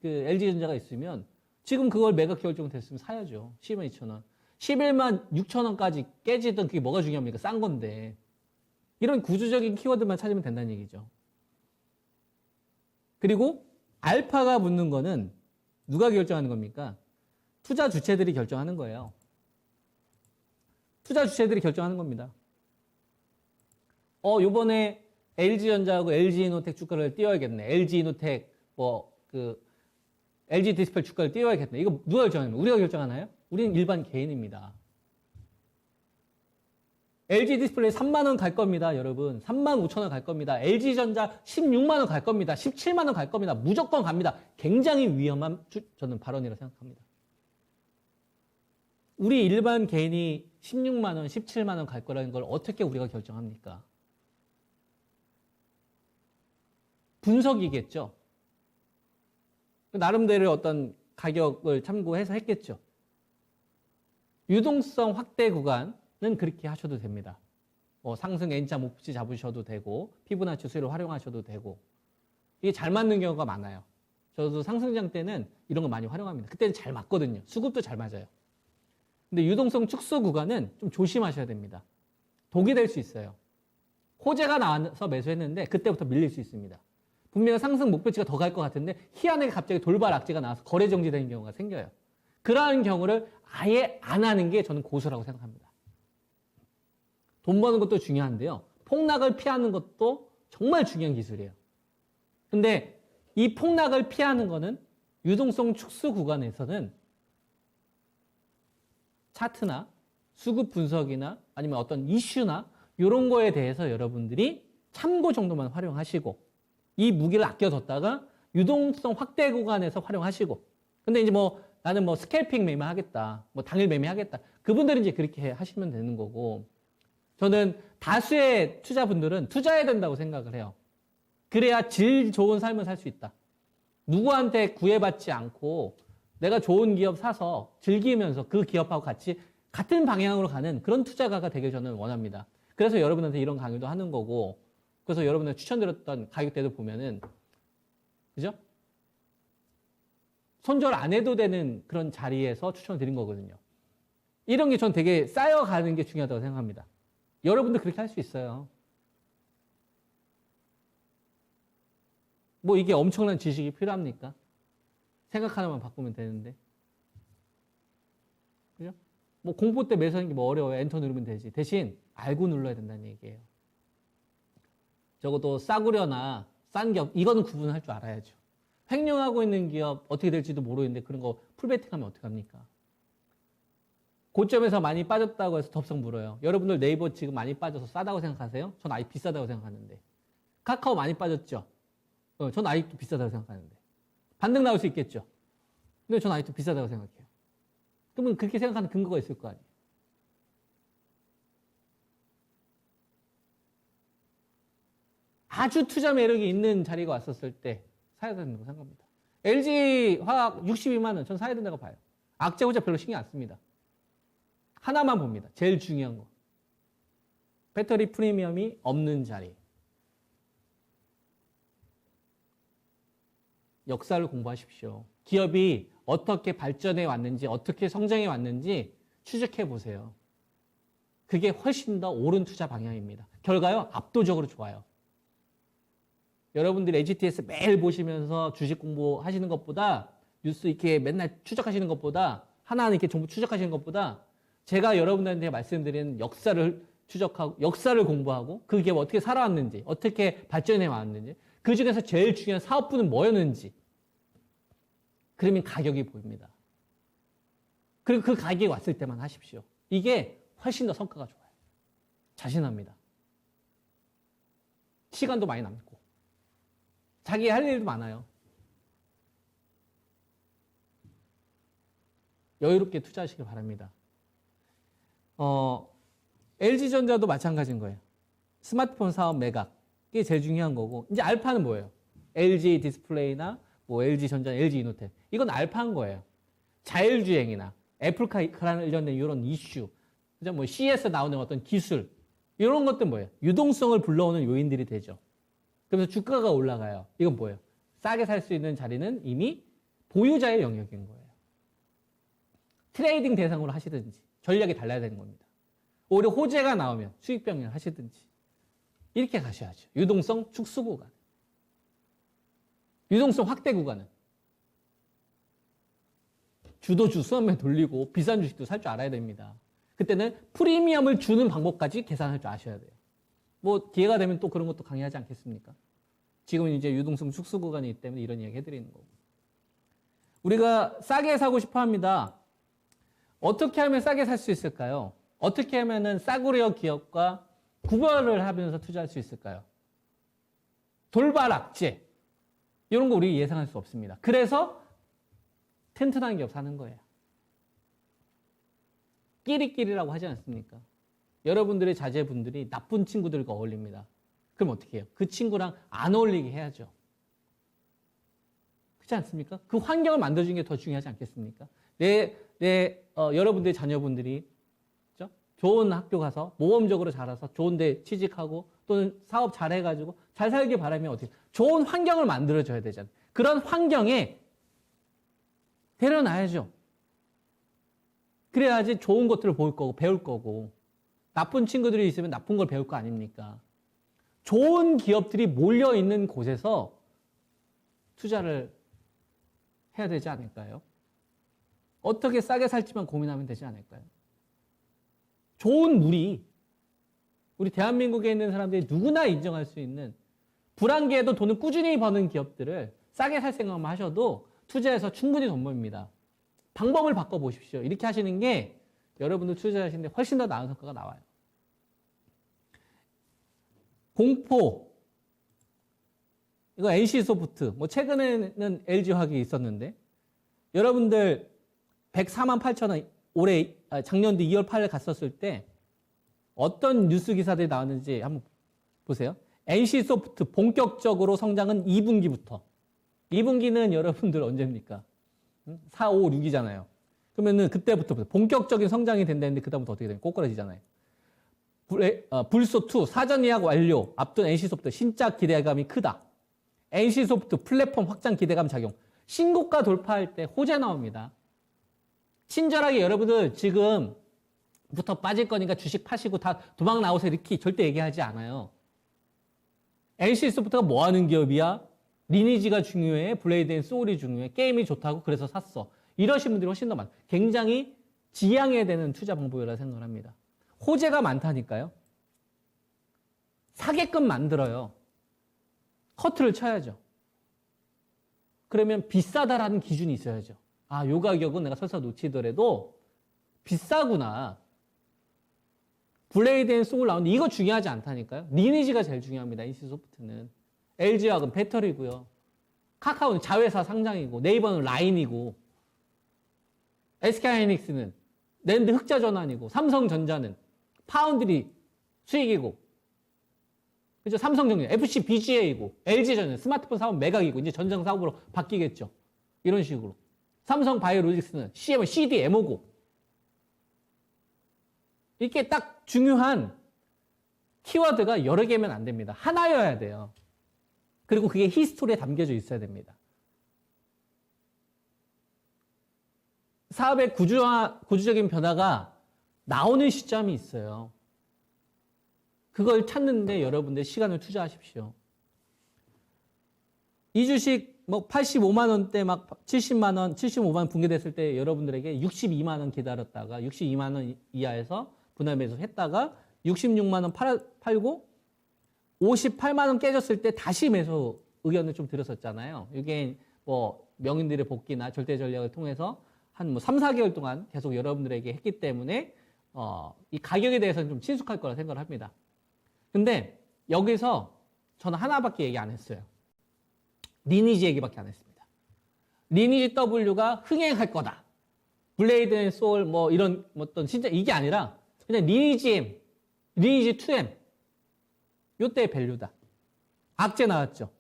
A: LG전자가 있으면 지금 그걸 매각 결정됐으면 사야죠. 12만 2천 원. 11만 6천 원까지 깨지던 그게 뭐가 중요합니까? 싼 건데. 이런 구조적인 키워드만 찾으면 된다는 얘기죠. 그리고 알파가 붙는 거는 누가 결정하는 겁니까? 투자 주체들이 결정하는 거예요. 투자 주체들이 결정하는 겁니다. 요번에 LG전자하고 LG이노텍 주가를 띄워야겠네. LG이노텍, LG 디스플레이 주가를 띄워야겠네. 이거 누가 결정하는 거예요? 우리가 결정하나요? 우리는 일반 개인입니다. LG 디스플레이 3만 원 갈 겁니다, 여러분. 3만 5천 원 갈 겁니다. LG전자 16만 원 갈 겁니다. 17만 원 갈 겁니다. 무조건 갑니다. 굉장히 위험한 저는 발언이라고 생각합니다. 우리 일반 개인이 16만 원, 17만 원 갈 거라는 걸 어떻게 우리가 결정합니까? 분석이겠죠. 나름대로 어떤 가격을 참고해서 했겠죠. 유동성 확대 구간은 그렇게 하셔도 됩니다. 상승 N자 목표치 잡으셔도 되고 피보나치 수를 활용하셔도 되고 이게 잘 맞는 경우가 많아요. 저도 상승장 때는 이런 거 많이 활용합니다. 그때는 잘 맞거든요. 수급도 잘 맞아요. 근데 유동성 축소 구간은 좀 조심하셔야 됩니다. 독이 될 수 있어요. 호재가 나와서 매수했는데 그때부터 밀릴 수 있습니다. 분명히 상승 목표치가 더 갈 것 같은데 희한하게 갑자기 돌발 악재가 나와서 거래 정지되는 경우가 생겨요. 그러한 경우를 아예 안 하는 게 저는 고수라고 생각합니다. 돈 버는 것도 중요한데요. 폭락을 피하는 것도 정말 중요한 기술이에요. 근데 이 폭락을 피하는 거는 유동성 축소 구간에서는 차트나 수급 분석이나 아니면 어떤 이슈나 이런 거에 대해서 여러분들이 참고 정도만 활용하시고 이 무기를 아껴뒀다가 유동성 확대 구간에서 활용하시고 근데 이제 나는 스캘핑 매매 하겠다. 당일 매매 하겠다. 그분들은 이제 그렇게 하시면 되는 거고 저는 다수의 투자분들은 투자해야 된다고 생각을 해요. 그래야 질 좋은 삶을 살 수 있다. 누구한테 구애받지 않고 내가 좋은 기업 사서 즐기면서 그 기업하고 같이 같은 방향으로 가는 그런 투자가가 되길 저는 원합니다. 그래서 여러분한테 이런 강의도 하는 거고 그래서 여러분들 추천드렸던 가격대도 보면은 그죠? 손절 안 해도 되는 그런 자리에서 추천을 드린 거거든요. 이런 게 전 되게 쌓여가는 게 중요하다고 생각합니다. 여러분도 그렇게 할 수 있어요. 이게 엄청난 지식이 필요합니까? 생각 하나만 바꾸면 되는데. 그죠? 공부 때 매수하는 게 어려워요. 엔터 누르면 되지. 대신 알고 눌러야 된다는 얘기예요. 적어도 싸구려나 싼 기업, 이거는 구분할 줄 알아야죠. 횡령하고 있는 기업 어떻게 될지도 모르는데 그런 거 풀베팅하면 어떡합니까? 고점에서 많이 빠졌다고 해서 덥석 물어요. 여러분들 네이버 지금 많이 빠져서 싸다고 생각하세요? 전 아직 비싸다고 생각하는데. 카카오 많이 빠졌죠? 전 아직도 비싸다고 생각하는데. 반등 나올 수 있겠죠? 근데 전 아직도 비싸다고 생각해요. 그러면 그렇게 생각하는 근거가 있을 거 아니에요. 아주 투자 매력이 있는 자리가 왔었을 때 사야 된다고 생각합니다. LG화학 62만 원 전 사야 된다고 봐요. 악재 호재 별로 신경 안 씁니다. 하나만 봅니다. 제일 중요한 거. 배터리 프리미엄이 없는 자리. 역사를 공부하십시오. 기업이 어떻게 발전해 왔는지, 어떻게 성장해 왔는지 추적해 보세요. 그게 훨씬 더 옳은 투자 방향입니다. 결과요, 압도적으로 좋아요. 여러분들이 HTS 매일 보시면서 주식 공부하시는 것보다, 뉴스 이렇게 맨날 추적하시는 것보다, 하나하나 이렇게 정보 추적하시는 것보다, 제가 여러분들한테 말씀드리는 역사를 추적하고, 역사를 공부하고, 그 기업 어떻게 살아왔는지, 어떻게 발전해 왔는지, 그 중에서 제일 중요한 사업부는 뭐였는지, 그러면 가격이 보입니다. 그리고 그 가격이 왔을 때만 하십시오. 이게 훨씬 더 성과가 좋아요. 자신합니다. 시간도 많이 남고, 자기 할 일도 많아요. 여유롭게 투자하시길 바랍니다. LG전자도 마찬가지인 거예요. 스마트폰 사업 매각. 이게 제일 중요한 거고. 이제 알파는 뭐예요? LG 디스플레이나 뭐 LG전자, LG이노텍. 이건 알파인 거예요. 자율주행이나 애플카랑 관련된 이런 이슈, 뭐 CES 나오는 어떤 기술, 이런 것들 뭐예요? 유동성을 불러오는 요인들이 되죠. 그래서 주가가 올라가요. 이건 뭐예요? 싸게 살 수 있는 자리는 이미 보유자의 영역인 거예요. 트레이딩 대상으로 하시든지 전략이 달라야 되는 겁니다. 오히려 호재가 나오면 수익 병행을 하시든지 이렇게 가셔야죠. 유동성 축소 구간, 유동성 확대 구간은 주도주 수업에 돌리고 비싼 주식도 살 줄 알아야 됩니다. 그때는 프리미엄을 주는 방법까지 계산할 줄 아셔야 돼요. 뭐 기회가 되면 또 그런 것도 강의하지 않겠습니까? 지금은 이제 유동성 축소 구간이기 때문에 이런 이야기 해드리는 거고. 우리가 싸게 사고 싶어 합니다. 어떻게 하면 싸게 살 수 있을까요? 어떻게 하면은 싸구려 기업과 구별을 하면서 투자할 수 있을까요? 돌발 악재. 이런 거 우리 예상할 수 없습니다. 그래서 튼튼한 기업 사는 거예요. 끼리끼리라고 하지 않습니까? 여러분들의 자제분들이 나쁜 친구들과 어울립니다. 그럼 어떻게 해요? 그 친구랑 안 어울리게 해야죠. 그렇지 않습니까? 그 환경을 만들어주는 게 더 중요하지 않겠습니까? 여러분들의 자녀분들이 그렇죠? 좋은 학교 가서 모범적으로 자라서 좋은 데 취직하고 또는 사업 잘해가지고 잘 살길 바라면 어떻게 좋은 환경을 만들어줘야 되잖아요. 그런 환경에 데려놔야죠. 그래야지 좋은 것들을 볼 거고 배울 거고 나쁜 친구들이 있으면 나쁜 걸 배울 거 아닙니까? 좋은 기업들이 몰려있는 곳에서 투자를 해야 되지 않을까요? 어떻게 싸게 살지만 고민하면 되지 않을까요? 좋은 무리, 우리 대한민국에 있는 사람들이 누구나 인정할 수 있는 불안기에도 돈을 꾸준히 버는 기업들을 싸게 살 생각만 하셔도 투자해서 충분히 돈 벌입니다. 방법을 바꿔보십시오. 이렇게 하시는 게 여러분들 투자하시는데 훨씬 더 나은 성과가 나와요. 공포, 이거 NC소프트, 뭐 최근에는 LG화학이 있었는데 여러분들 104만 8천 원 올해 작년도 2월 8일 갔었을 때 어떤 뉴스 기사들이 나왔는지 한번 보세요. NC소프트 본격적으로 성장은 2분기부터. 2분기는 여러분들 언제입니까? 4, 5, 6이잖아요. 그러면은 그때부터 본격적인 성장이 된다는데 그다음부터 어떻게 되냐? 꼬꾸라지잖아요. 불소2 사전 예약 완료. 앞둔 NC소프트 신작 기대감이 크다. NC소프트 플랫폼 확장 기대감 작용. 신고가 돌파할 때 호재 나옵니다. 친절하게 여러분들 지금부터 빠질 거니까 주식 파시고 다 도망 나오세요. 이렇게 절대 얘기하지 않아요. NC소프트가 뭐 하는 기업이야? 리니지가 중요해. 블레이드 앤 소울이 중요해. 게임이 좋다고 그래서 샀어. 이러신 분들이 훨씬 더 많아요. 굉장히 지향해야 되는 투자 방법이라고 생각을 합니다. 호재가 많다니까요. 사게끔 만들어요. 커트를 쳐야죠. 그러면 비싸다라는 기준이 있어야죠. 아, 요 가격은 내가 설사 놓치더라도 비싸구나. 블레이드 앤 소울 나오는데 이거 중요하지 않다니까요. 리니지가 제일 중요합니다. NC소프트는. LG화학은 배터리고요. 카카오는 자회사 상장이고 네이버는 라인이고 SK하이닉스는 랜드 흑자 전환이고 삼성전자는 파운드리 수익이고 그죠? 삼성전자, FC BGA이고 LG전자 스마트폰 사업 매각이고 이제 전장 사업으로 바뀌겠죠. 이런 식으로. 삼성 바이오로직스는 CM, CDMO고 이렇게 딱 중요한 키워드가 여러 개면 안 됩니다. 하나여야 돼요. 그리고 그게 히스토리에 담겨져 있어야 됩니다. 사업의 구조적인 변화가 나오는 시점이 있어요. 그걸 찾는데 여러분들 시간을 투자하십시오. 이 주식 뭐 85만 원대 막 70만 원, 75만 원 붕괴됐을 때 여러분들에게 62만 원 기다렸다가 62만 원 이하에서 분할 매수했다가 66만 원 팔고 58만 원 깨졌을 때 다시 매수 의견을 좀 드렸었잖아요. 이게 뭐 명인들의 복귀나 절대 전략을 통해서 한 뭐 3, 4개월 동안 계속 여러분들에게 했기 때문에 이 가격에 대해서는 좀 친숙할 거라 생각을 합니다. 근데 여기서 저는 하나밖에 얘기 안 했어요. 리니지 얘기밖에 안 했습니다. 리니지 W가 흥행할 거다. 블레이드 앤 소울 뭐 이런 어떤 진짜 이게 아니라 그냥 리니지 M, 리니지 2M 요때의 밸류다. 악재 나왔죠.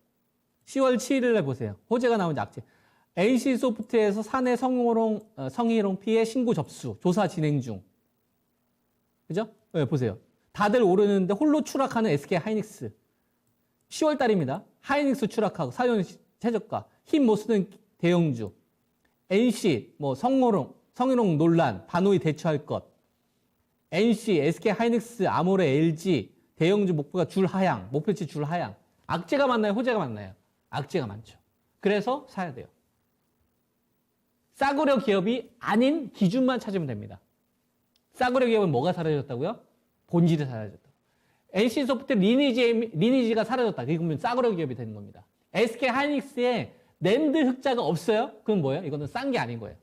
A: 10월 7일에 보세요. 호재가 나온 악재. NC소프트에서 사내 성희롱 피해 신고 접수, 조사 진행 중. 그죠? 네, 보세요. 다들 오르는데 홀로 추락하는 SK 하이닉스. 10월 달입니다. 하이닉스 추락하고 사전 최저가, 힘 못 쓰는 대형주. NC, 뭐 성희롱 논란, 반호히 대처할 것. NC, SK 하이닉스, 아모레, LG, 대형주 목표가 줄 하향, 목표치 줄 하향. 악재가 많나요? 호재가 많나요? 악재가 많죠. 그래서 사야 돼요. 싸구려 기업이 아닌 기준만 찾으면 됩니다. 싸구려 기업은 뭐가 사라졌다고요? 본질이 사라졌다. NC소프트 리니지가 사라졌다. 그러면 싸구려 기업이 되는 겁니다. SK 하이닉스에 낸드 흑자가 없어요? 그건 뭐예요? 이거는 싼 게 아닌 거예요.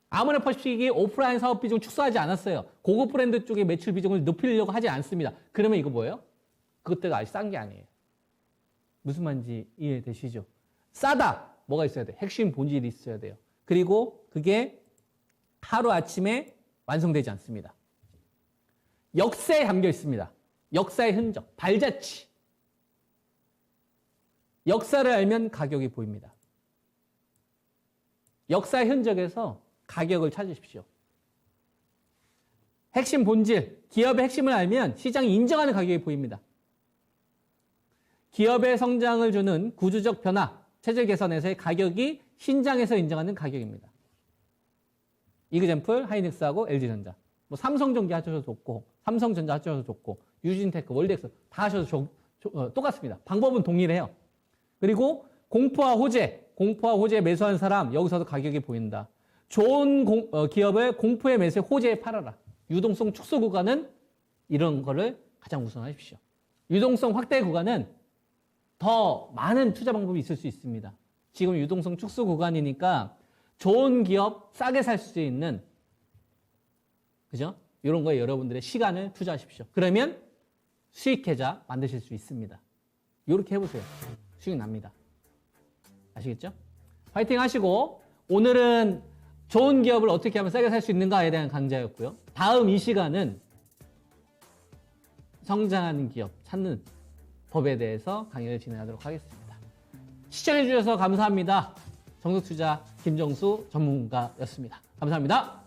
A: 아모레 퍼시픽이 오프라인 사업 비중 축소하지 않았어요. 고급 브랜드 쪽의 매출 비중을 높이려고 하지 않습니다. 그러면 이거 뭐예요? 그것들가 아직 싼 게 아니에요. 무슨 말인지 이해되시죠? 싸다. 뭐가 있어야 돼? 핵심 본질이 있어야 돼요. 그리고 그게 하루아침에 완성되지 않습니다. 역사에 담겨 있습니다. 역사의 흔적, 발자취. 역사를 알면 가격이 보입니다. 역사의 흔적에서 가격을 찾으십시오. 핵심 본질, 기업의 핵심을 알면 시장이 인정하는 가격이 보입니다. 기업의 성장을 주는 구조적 변화, 체질 개선에서의 가격이 신장에서 인정하는 가격입니다. 이그젬플 하이닉스하고 LG전자. 뭐 삼성전기 하셔도 좋고, 삼성전자 하셔도 좋고, 유진테크, 월드엑스 다 하셔도 똑같습니다. 방법은 동일해요. 그리고 공포와 호재 매수한 사람 여기서도 가격이 보인다. 좋은 기업을 공포의 매수에 호재에 팔아라. 유동성 축소 구간은 이런 거를 가장 우선하십시오. 유동성 확대 구간은 더 많은 투자 방법이 있을 수 있습니다. 지금 유동성 축소 구간이니까 좋은 기업 싸게 살 수 있는, 그죠? 이런 거에 여러분들의 시간을 투자하십시오. 그러면 수익 계좌 만드실 수 있습니다. 이렇게 해보세요. 수익 납니다. 아시겠죠? 파이팅 하시고, 오늘은 좋은 기업을 어떻게 하면 싸게 살 수 있는가에 대한 강좌였고요. 다음 이 시간은 성장하는 기업 찾는 법에 대해서 강의를 진행하도록 하겠습니다. 시청해주셔서 감사합니다. 정석투자 김정수 전문가였습니다. 감사합니다.